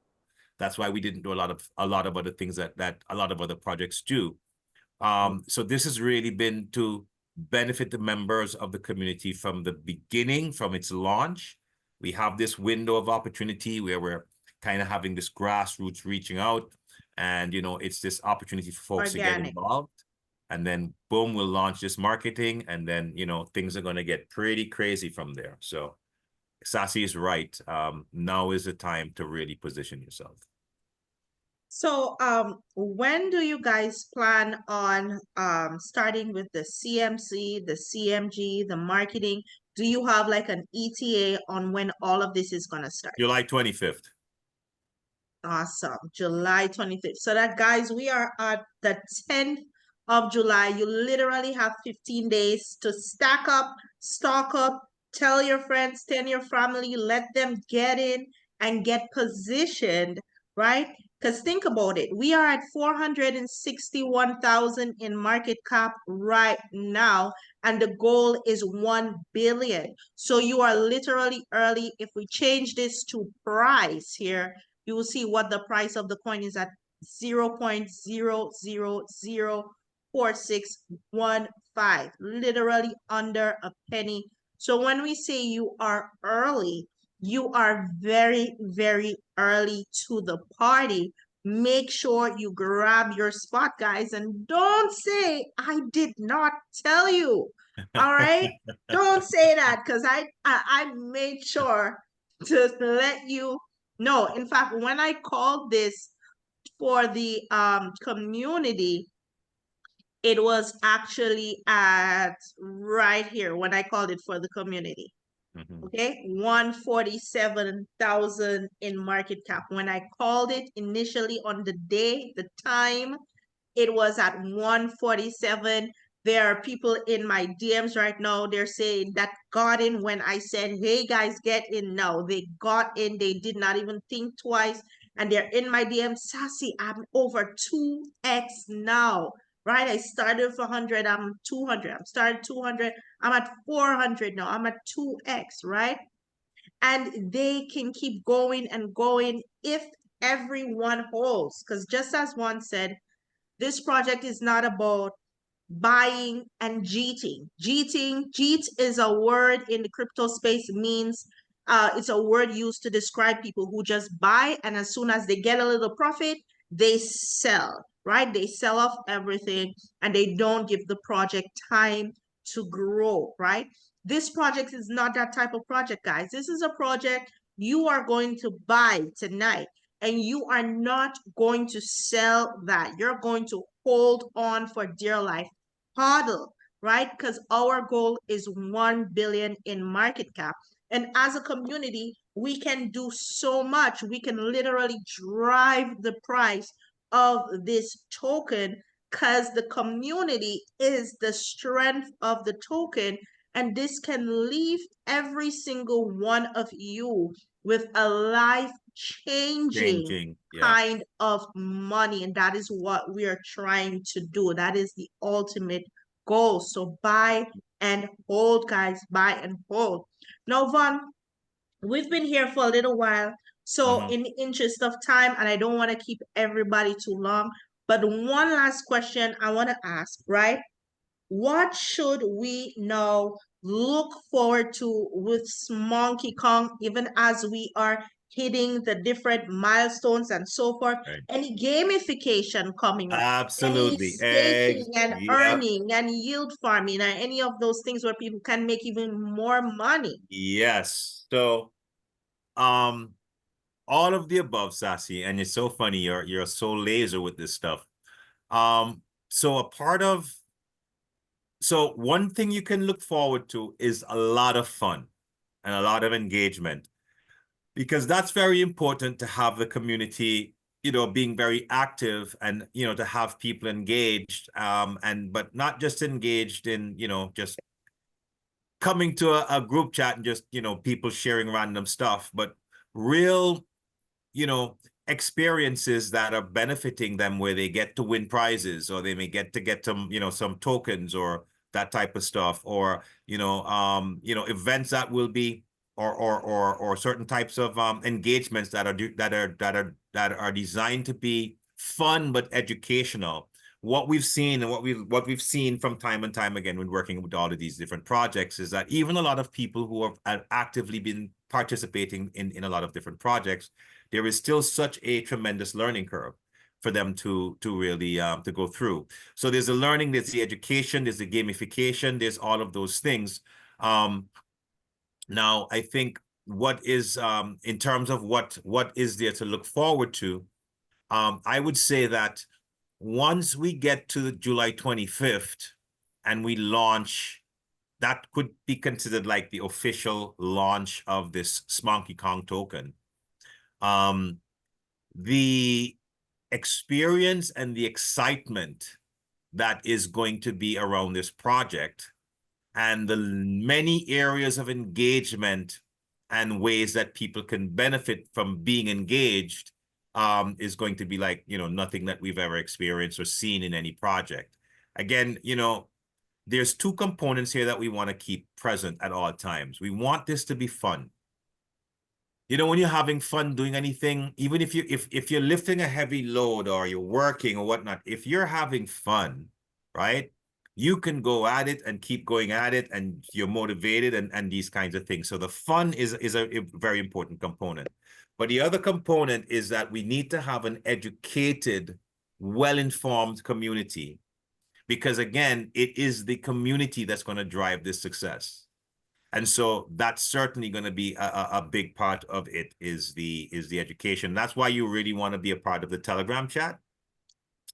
That's why we didn't do a lot of other things that a lot of other projects do. So this has really been to benefit the members of the community from the beginning, from its launch. We have this window of opportunity where we're kind of having this grassroots reaching out, and it's this opportunity for folks to get involved. And then boom, we'll launch this marketing, and then things are going to get pretty crazy from there. So Sassy is right. Now is the time to really position yourself. So when do you guys plan on starting with the CMC, the CMG, the marketing? Do you have like an ETA on when all of this is going to start? July 25th. Awesome. July 25th. So that, guys, we are at the 10th of July. You literally have 15 days to stack up, stock up, tell your friends, tell your family, let them get in and get positioned, right? Because think about it, we are at 461,000 in market cap right now, and the goal is 1 billion. So you are literally early. If we change this to price here, you will see what the price of the coin is at 0.0004615, literally under a penny. So when we say you are early, you are very, very early to the party. Make sure you grab your spot, guys, and don't say I did not tell you. All right? Don't say that, because I made sure to let you know. In fact, when I called this for the community, it was actually at right here when I called it for the community. Okay, 147,000 in market cap. When I called it initially on the day, the time, it was at 147. There are people in my DMs right now. They're saying that got in when I said, hey guys, get in now. They got in. They did not even think twice. And they're in my DMs. Sassy, I'm over 2x now, right? I started for 100. I'm 200. I'm started 200. I'm at 400 now. I'm at 2x, right? And they can keep going and going if everyone holds. Because just as one said, this project is not about buying and jeeting. Jeet is a word in the crypto space. It means it's a word used to describe people who just buy, and as soon as they get a little profit, they sell, right? They sell off everything and they don't give the project time to grow, right? This project is not that type of project, guys. This is a project you are going to buy tonight, and you are not going to sell that. You're going to hold on for dear life. HODL, right? Because our goal is 1 billion in market cap. And as a community, we can do so much. We can literally drive the price of this token, because the community is the strength of the token. And this can leave every single one of you with a life-changing kind of money. And that is what we are trying to do. That is the ultimate goal. So buy and hold, guys. Buy and hold. Now, Vaughn, we've been here for a little while. So in the interest of time, and I don't want to keep everybody too long, but one last question I want to ask, right? What should we now look forward to with Smonkey Kong, even as we are hitting the different milestones and so forth? Right. Any gamification coming up? Absolutely. Any staking and Yep. earning and yield farming, and any of those things where people can make even more money? Yes. So, all of the above, Sassy, and it's so funny. You're so laser with this stuff. So one thing you can look forward to is a lot of fun and a lot of engagement, because that's very important to have the community, being very active, and, to have people engaged, but not just engaged in, just coming to a group chat and just, people sharing random stuff, but real, experiences that are benefiting them, where they get to win prizes, or they may get some, some tokens or that type of stuff, or, events that will be, or certain types of engagements that are designed to be fun but educational. What we've seen, and what we've seen from time and time again when working with all of these different projects, is that even a lot of people who have actively been participating in a lot of different projects, there is still such a tremendous learning curve for them to really to go through. So there's the learning, there's the education, there's the gamification, there's all of those things. Now, I think what is in terms of what is there to look forward to, I would say that once we get to July 25th and we launch, that could be considered like the official launch of this Smonkey Kong token. The experience and the excitement that is going to be around this project, and the many areas of engagement and ways that people can benefit from being engaged is going to be like, nothing that we've ever experienced or seen in any project. Again, there's two components here that we want to keep present at all times. We want this to be fun. When you're having fun doing anything, even if you're lifting a heavy load or you're working or whatnot, if you're having fun, right, you can go at it and keep going at it, and you're motivated and these kinds of things. So the fun is a very important component. But the other component is that we need to have an educated, well-informed community, because again, it is the community that's going to drive this success. And so that's certainly going to be a big part of it, is the education. That's why you really want to be a part of the Telegram chat,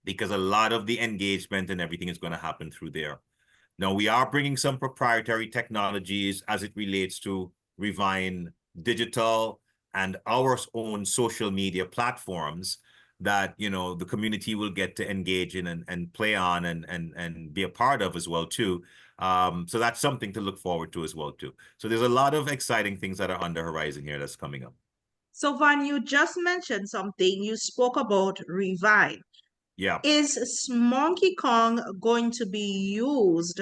because a lot of the engagement and everything is going to happen through there. Now, we are bringing some proprietary technologies as it relates to Revine Digital and our own social media platforms that, the community will get to engage in and play on and be a part of as well, too. So that's something to look forward to as well, too. So there's a lot of exciting things that are on the horizon here that's coming up. So, Van, you just mentioned something. You spoke about Revine. Yeah. Is Smonkey Kong going to be used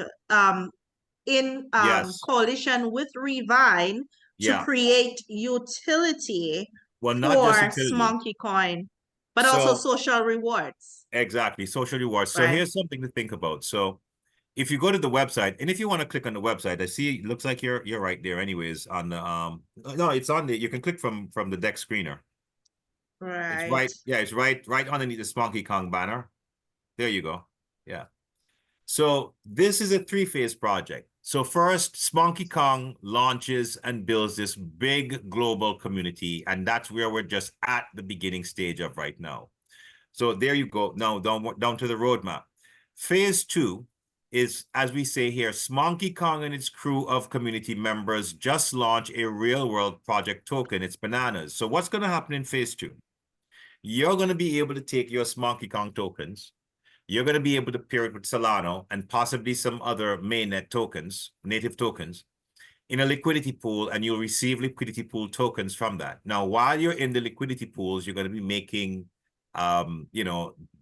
in Yes. coalition with Revine to Yeah. create utility Well, not just for utility. Smonkey Coin, but also social rewards? Exactly, social rewards. So Right. here's something to think about. So if you go to the website, and if you want to click on the website, I see it looks like you're right there anyways on the no, it's on the, you can click from the deck screener. It's Right. right, yeah, it's right underneath the Smonkey Kong banner. There you go. Yeah. So this is a three-phase project. So first, Smonkey Kong launches and builds this big global community, and that's where we're just at the beginning stage of right now. So there you go. Now down to the roadmap. Phase 2 is, as we say here, Smonkey Kong and its crew of community members just launched a real-world project token. It's bananas. So what's going to happen in phase 2? You're going to be able to take your Smonkey Kong tokens. You're going to be able to pair it with Solana and possibly some other mainnet tokens, native tokens, in a liquidity pool, and you'll receive liquidity pool tokens from that. Now, while you're in the liquidity pools, you're going to be making,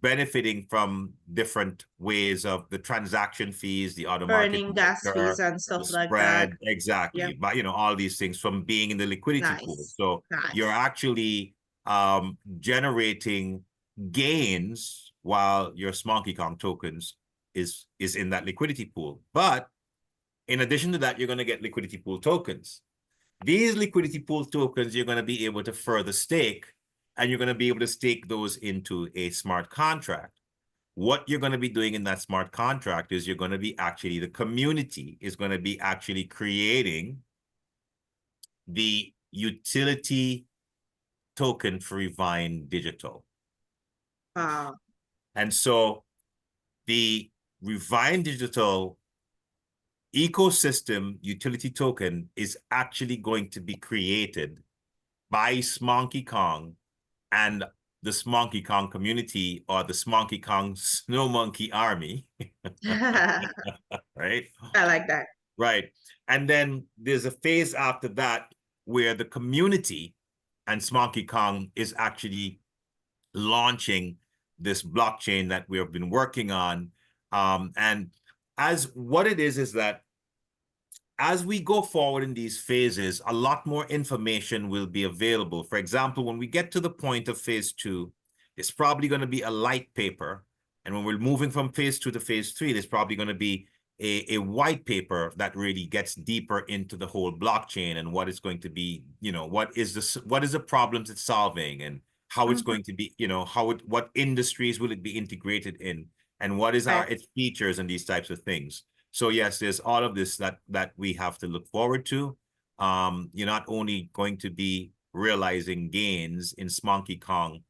benefiting from different ways of the transaction fees, the automatic Earning gas fees and the stuff like that. spread, exactly. Yep. But all these things from being in the liquidity pool. Nice. So Nice. you're actually generating gains while your Smonkey Kong tokens is in that liquidity pool. But in addition to that, you're going to get liquidity pool tokens. These liquidity pool tokens, you're going to be able to further stake, and you're going to be able to stake those into a smart contract. What you're going to be doing in that smart contract is you're going to be the community is going to be actually creating the utility token for Revine Digital. And so the Revine Digital ecosystem utility token is actually going to be created by Smonkey Kong and the Smonkey Kong community, or the Smonkey Kong Snow Monkey Army. Right? I like that. Right. And then there's a phase after that where the community and Smonkey Kong is actually launching this blockchain that we have been working on. And as what it is that as we go forward in these phases, a lot more information will be available. For example, when we get to the point of phase 2, it's probably going to be a light paper. And when we're moving from phase 2 to phase 3, there's probably going to be a white paper that really gets deeper into the whole blockchain and what it's going to be, what is the problems it's solving, and how it's going to be, what industries will it be integrated in, and what is its features and these types of things. So yes, there's all of this that we have to look forward to. You're not only going to be realizing gains in Smonkey Kong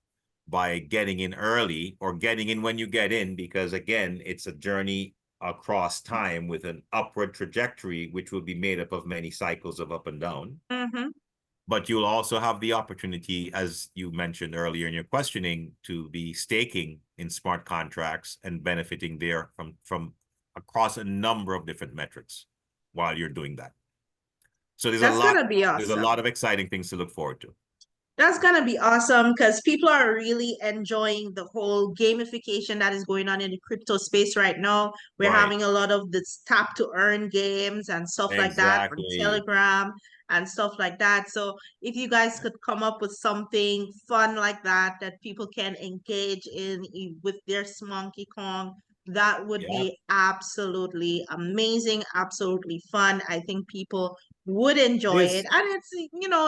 by getting in early or getting in when you get in, because again, it's a journey across time with an upward trajectory, which will be made up of many cycles of up and down. But you'll also have the opportunity, as you mentioned earlier in your questioning, to be staking in smart contracts and benefiting there from across a number of different metrics while you're doing that. So That's gonna be there's a awesome. lot of exciting things to look forward to. That's gonna be awesome because people are really enjoying the whole gamification that is going on in the crypto space right now. We're Right. having a lot of this tap to earn games and stuff like that on Exactly. Telegram and stuff like that. So if you guys could come up with something fun like that that people can engage in with their Smonkey Kong, that would Yeah. be absolutely amazing, absolutely fun. I think people would It enjoy it, is. and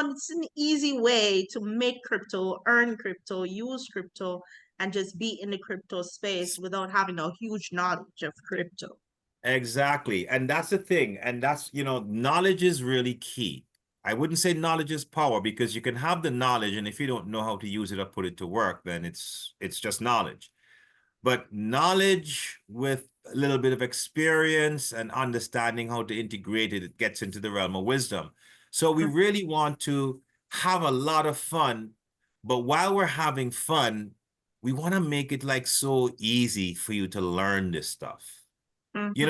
it's an easy way to make crypto, earn crypto, use crypto, and just be in the crypto space without having a huge knowledge of crypto. Exactly. And that's the thing. And that's, knowledge is really key. I wouldn't say knowledge is power because you can have the knowledge, and if you don't know how to use it or put it to work, then it's just knowledge. But knowledge with a little bit of experience and understanding how to integrate it, it gets into the realm of wisdom. So we really want to have a lot of fun, but while we're having fun, we want to make it like so easy for you to learn this stuff. You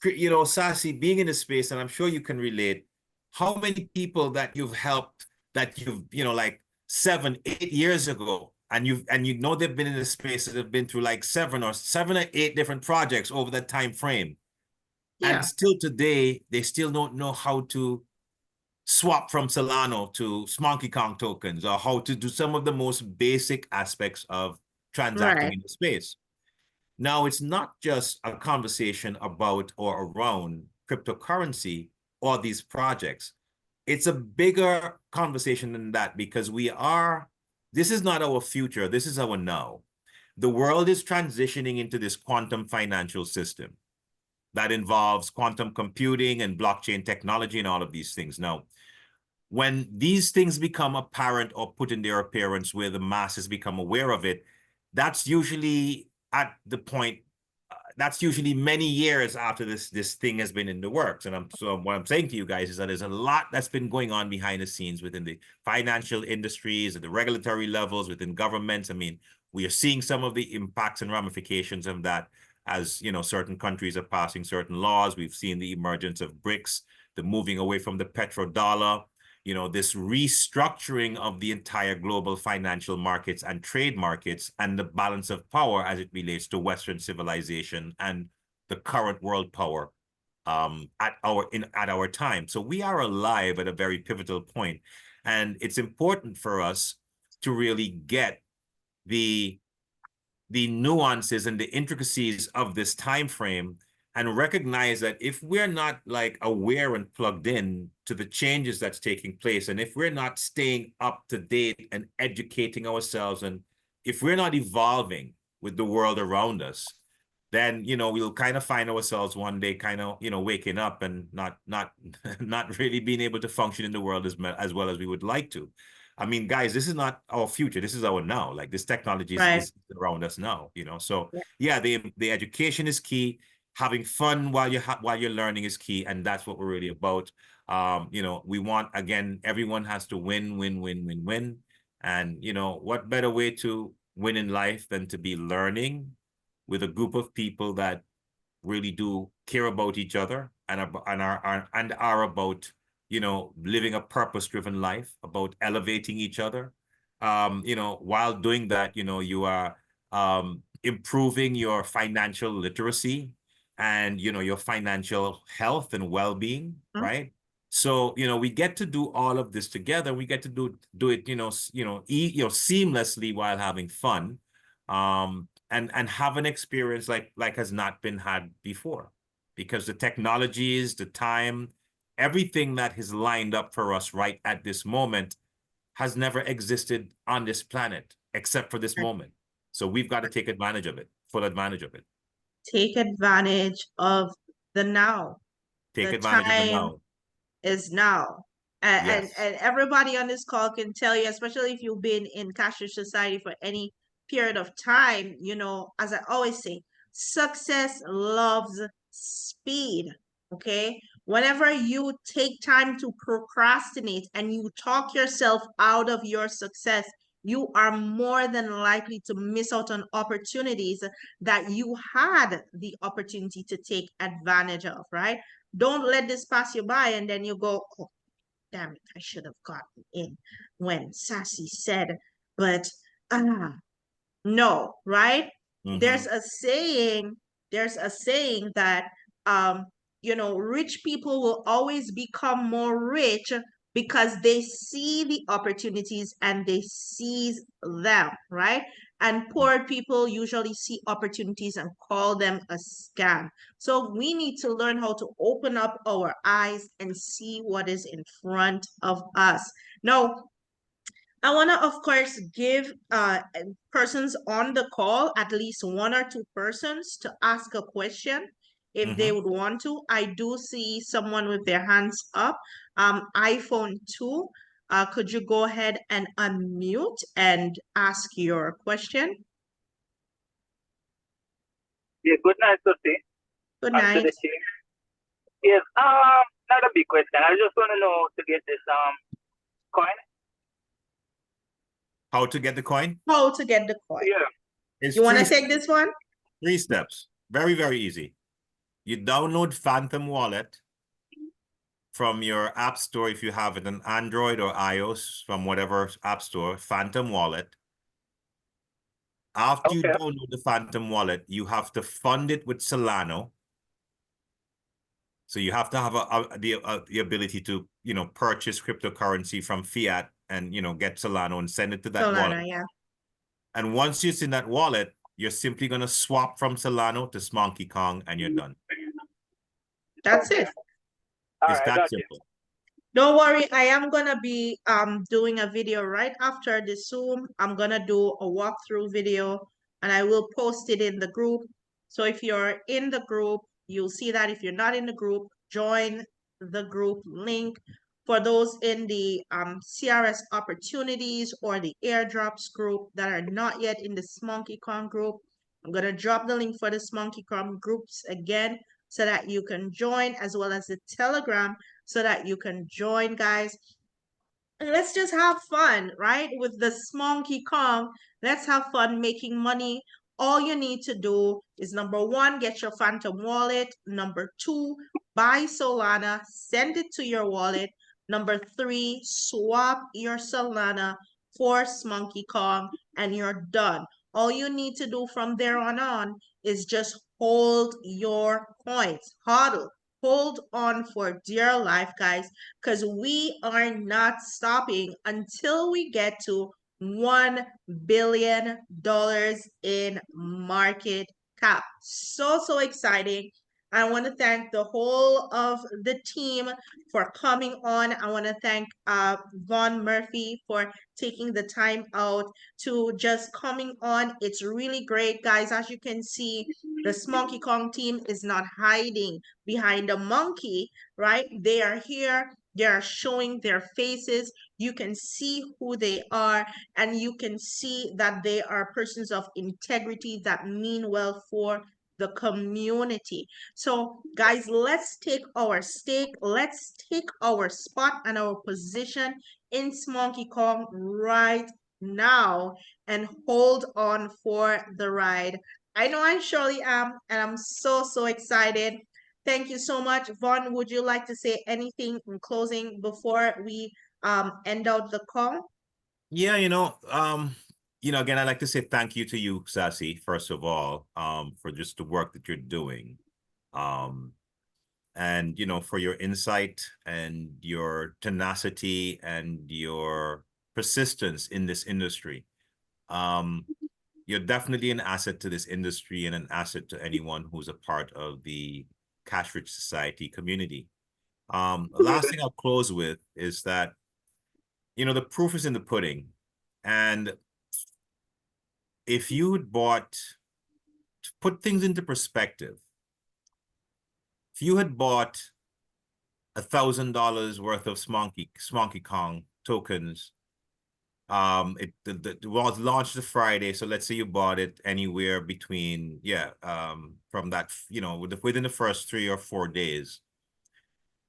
Mhm. know, Sassy, being in the space, and I'm sure you can relate, how many people that you've helped that you've, like 7, 8 years ago, and they've been in the space that have been through like seven or eight different projects over that time frame. And Yeah, still today, they still don't know how to swap from Solana to Smonkey Kong tokens or how to do some of the most basic aspects of transacting right. in the space. Now, it's not just a conversation about or around cryptocurrency or these projects. It's a bigger conversation than that because this is not our future, this is our now. The world is transitioning into this quantum financial system that involves quantum computing and blockchain technology and all of these things. Now, when these things become apparent or put in their appearance where the masses become aware of it, that's usually at the point, that's usually many years after this thing has been in the works. And so what I'm saying to you guys is that there's a lot that's been going on behind the scenes within the financial industries, at the regulatory levels, within governments. I mean, we are seeing some of the impacts and ramifications of that as certain countries are passing certain laws. We've seen the emergence of BRICS, the moving away from the petrodollar, this restructuring of the entire global financial markets and trade markets and the balance of power as it relates to Western civilization and the current world power at our time. So we are alive at a very pivotal point, and it's important for us to really get the nuances and the intricacies of this time frame and recognize that if we're not like aware and plugged in to the changes that's taking place, and if we're not staying up to date and educating ourselves, and if we're not evolving with the world around us, then we'll kind of find ourselves one day kind of waking up and not not really being able to function in the world as well as we would like to. I mean, guys, this is not our future. This is our now. Like this technology Right. is around us now, So Yeah. yeah, the education is key. Having fun while you're learning is key, and that's what we're really about. We want, again, everyone has to win, win, win, win, win. And what better way to win in life than to be learning with a group of people that really do care about each other and are about living a purpose-driven life, about elevating each other. While doing that, you are improving your financial literacy and your financial health and well-being, Mhm. right? So we get to do all of this together. We get to do it seamlessly while having fun, and have an experience like has not been had before, because the technologies, the time, everything that is lined up for us right at this moment has never existed on this planet except for this moment. So we've got to take advantage of it, full advantage of it. Take advantage of the now. Take The advantage of the time now. is now. Yes. And everybody on this call can tell you, especially if you've been in cashless society for any period of time, as I always say, success loves speed. Okay. Whenever you take time to procrastinate and you talk yourself out of your success, you are more than likely to miss out on opportunities that you had the opportunity to take advantage of, right? Don't let this pass you by and then you go, oh, damn it, I should have gotten in when Sassy said, but no, right? There's Mhm. a saying, that rich people will always become more rich because they see the opportunities and they seize them, right? And poor people usually see opportunities and call them a scam. So we need to learn how to open up our eyes and see what is in front of us. Now, I want to, of course, give persons on the call, at least one or two persons, to ask a question if they Mhm. would want to. I do see someone with their hands up. iPhone 2, could you go ahead and unmute and ask your question? Yeah, good night, Sophie, Good and to night. the team. Yes, not a big question. I just want to know to get this coin. How to get the coin? How to get the coin? Yeah. It's You want to three take this one? three steps. Very, very easy. You download Phantom Wallet from your app store if you have it on Android or iOS from whatever app store, Phantom Wallet. After you Okay. download the Phantom Wallet, you have to fund it with Solana. So you have to have the ability to, purchase cryptocurrency from fiat and, get Solana and send it to that wallet. Solana, yeah. And once it's in that wallet, you're simply going to swap from Solana to Smonkey Kong and you're done. That's Okay. it. All It's right, that got simple. you. Don't worry, I am gonna be doing a video right after the Zoom. I'm gonna do a walkthrough video and I will post it in the group. So if you're in the group, you'll see that. If you're not in the group, join the group link. For those in the CRS opportunities or the airdrops group that are not yet in the SmonkeyCon group, I'm gonna drop the link for the SmonkeyCon groups again so that you can join, as well as the Telegram so that you can join, guys. And let's just have fun, right? With the Smonkey Kong, let's have fun making money. All you need to do is number one, get your Phantom wallet. Number two, buy Solana, send it to your wallet. Number three, swap your Solana for Smonkey Kong, and you're done. All you need to do from there on is just hold your coins. HODL. Hold on for dear life, guys, because we are not stopping until we get to $1 billion in market cap. So exciting. I want to thank the whole of the team for coming on. I want to thank Vaughn Murphy for taking the time out to just coming on. It's really great, guys. As you can see, the Smonkey Kong team is not hiding behind a monkey, right? They are here. They are showing their faces. You can see who they are, and you can see that they are persons of integrity that mean well for the community. So, guys, let's take our stake, let's take our spot and our position in Smonkey Kong right now and hold on for the ride. I know I surely am, and I'm so excited. Thank you so much. Vaughn, would you like to say anything in closing before we end out the call? Yeah, again, I'd like to say thank you to you, Sassy, first of all, for just the work that you're doing. And for your insight and your tenacity and your persistence in this industry. You're definitely an asset to this industry and an asset to anyone who's a part of the Cash Rich Society community. The last thing I'll close with is that, the proof is in the pudding. And if you had bought, to put things into perspective, if you had bought $1,000 worth of Smonkey Kong tokens, it was launched the Friday, so let's say you bought it anywhere between from that, within the first 3 or 4 days,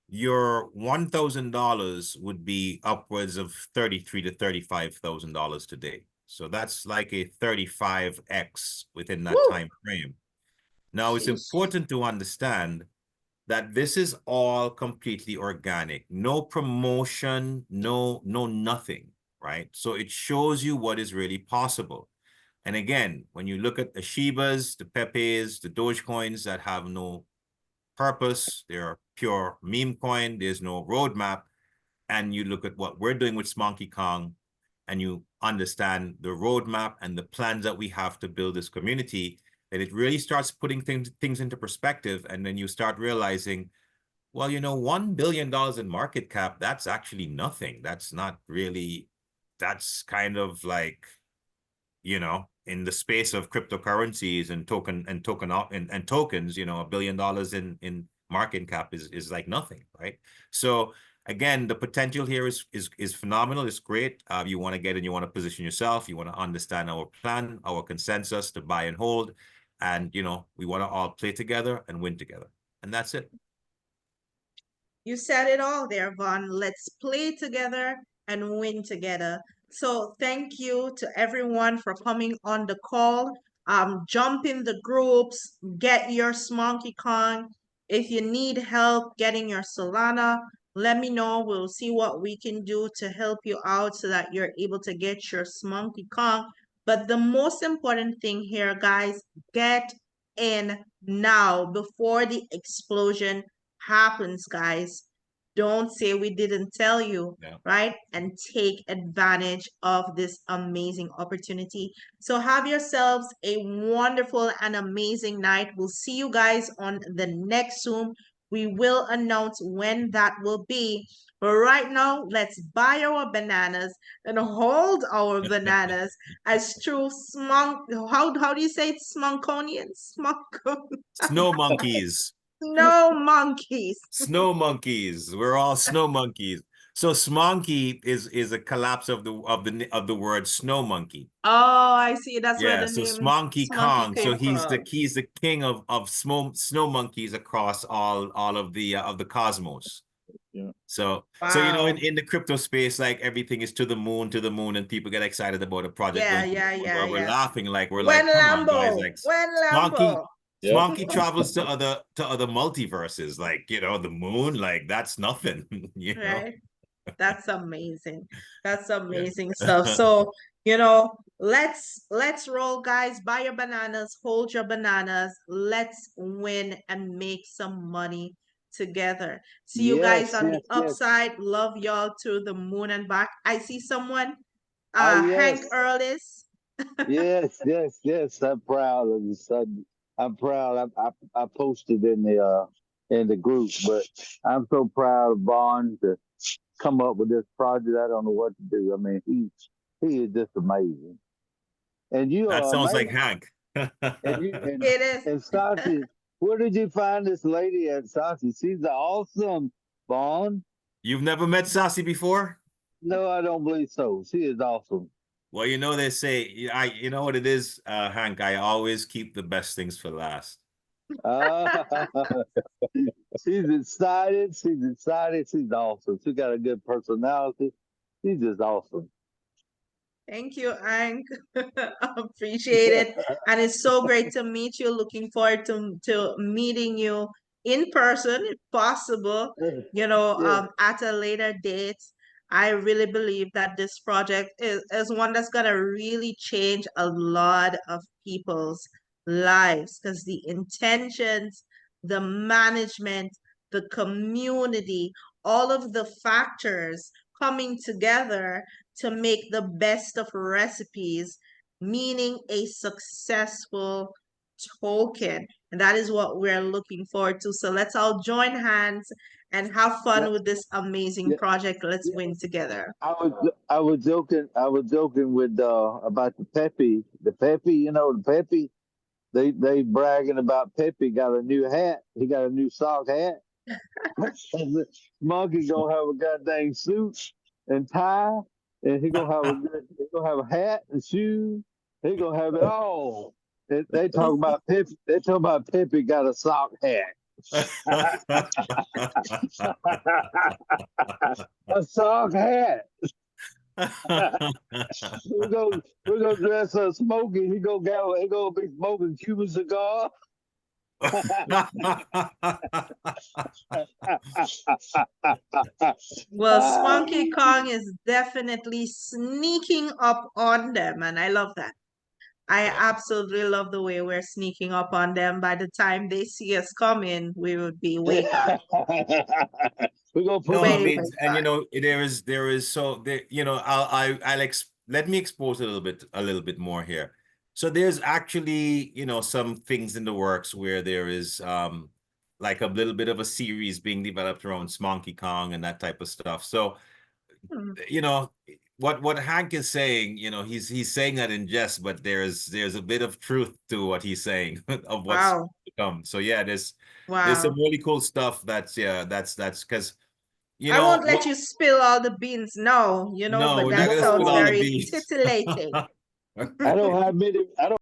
your $1,000 would be upwards of $33,000 to $35,000 today. So that's like a 35x within that Woo! time frame. Now, it's Jeez. important to understand that this is all completely organic, no promotion, no nothing, right? So it shows you what is really possible. And again, when you look at the Shibas, the Pepes, the Dogecoins that have no purpose, they're pure meme coin, there's no roadmap, and you look at what we're doing with Smonkey Kong, and you understand the roadmap and the plans that we have to build this community, and it really starts putting things into perspective. And then you start realizing, well, you know, $1 billion in market cap, that's actually nothing. That's not really, that's kind of like, you know, in the space of cryptocurrencies and tokens, you know, $1 billion in market cap is like nothing, right? So again, the potential here is phenomenal. It's great. You want to get in, you want to position yourself, you want to understand our plan, our consensus to buy and hold, and you know, we want to all play together and win together, and that's it. You said it all there, Vaughn. Let's play together and win together. So thank you to everyone for coming on the call. Jump in the groups, get your Smonkey Kong. If you need help getting your Solana, let me know. We'll see what we can do to help you out so that you're able to get your Smonkey Kong. But the most important thing here, guys, get in now before the explosion happens, guys. Don't say we didn't tell you, Yeah. right? And take advantage of this amazing opportunity. So have yourselves a wonderful and amazing night. We'll see you guys on the next Zoom. We will announce when that will be. But right now, let's buy our bananas and hold our bananas as true how do you say it? Smonkonians? Snow monkeys. No monkeys. Snow monkeys. We're all snow monkeys. So Smonkey is a collapse of the word snow monkey. Oh, I see. That's where Yeah, the so name Smonkey Smonkey Kong. So came from. he's the king of snow monkeys across all of the cosmos. Yeah. So you know, Wow. in the crypto space, like everything is to the moon, and people get excited about a project Yeah, going to the yeah, moon. yeah, We're yeah. laughing like When come on, guys, Lambo, like when Smonkey Lambo, Yeah. Smonkey travels to other multiverses, like you know, the moon, like that's nothing, you know. right? That's amazing. That's Yeah. amazing stuff. So, you know, let's roll, guys. Buy your bananas, hold your bananas. Let's win and make some money together. See you guys Yes, on the yes, yes. upside. Love y'all to the moon and back. I see someone, Oh, Hank yes. Earlis. Yes, yes, yes. I'm proud of the son. I'm proud. I posted in the group, but I'm so proud of Vaughn to come up with this project. I don't know what to do. I mean, he is just amazing, and you That are sounds like amazing. Hank. And you It is. and Sashi, where did you find this lady at Sashi? She's awesome, Vaughn. You've never met Sassy before? No, I don't believe so. She is awesome. Well, you know, they say, you know what it is, Hank, I always keep the best things for last. She's excited. She's excited. She's awesome. She got a good personality. She's just awesome. Thank you, Hank. Appreciate it. And it's so great to meet you. Looking forward to meeting you in person, if possible, Yeah. at a later date. I really believe that this project is one that's gonna really change a lot of people's lives because the intentions, the management, the community, all of the factors coming together to make the best of recipes, meaning a successful token. And that is what we're looking forward to. So let's all join hands and have Yeah. fun with this amazing Yeah. project. Let's Yeah. win together. I was joking with about the Pepe. The Pepe, the Pepe. They bragging about Pepe got a new hat. He got a new sock hat. Monkey gonna have a goddamn suit and tie, and he gonna have a hat and shoes. He gonna have it all. They talk about Pepe. They talk about Pepe got a sock hat. A sock hat. We're gonna dress up Smoky. He gonna be smoking Cuban cigar. Well, Smonkey Kong is definitely sneaking up on them, and I love that. I Yeah. absolutely love the way we're sneaking up on them. By the time they see us coming, we would be way gone, We're gonna put No, I way, mean, way and gone. there is so there, let me expose a little bit more here. So there's actually, some things in the works where there is like a little bit of a series being developed around Smonkey Kong and that type of stuff. So, Hmm. you know, what Hank is saying, he's saying that in jest, but there's a bit of truth to what he's saying of what's Wow, to come. So yeah, there's some wow. really cool stuff that's because I won't let you spill all the beans now, no, but we're not that gonna sounds spill all the No, very beans. titillating. I don't have many. I don't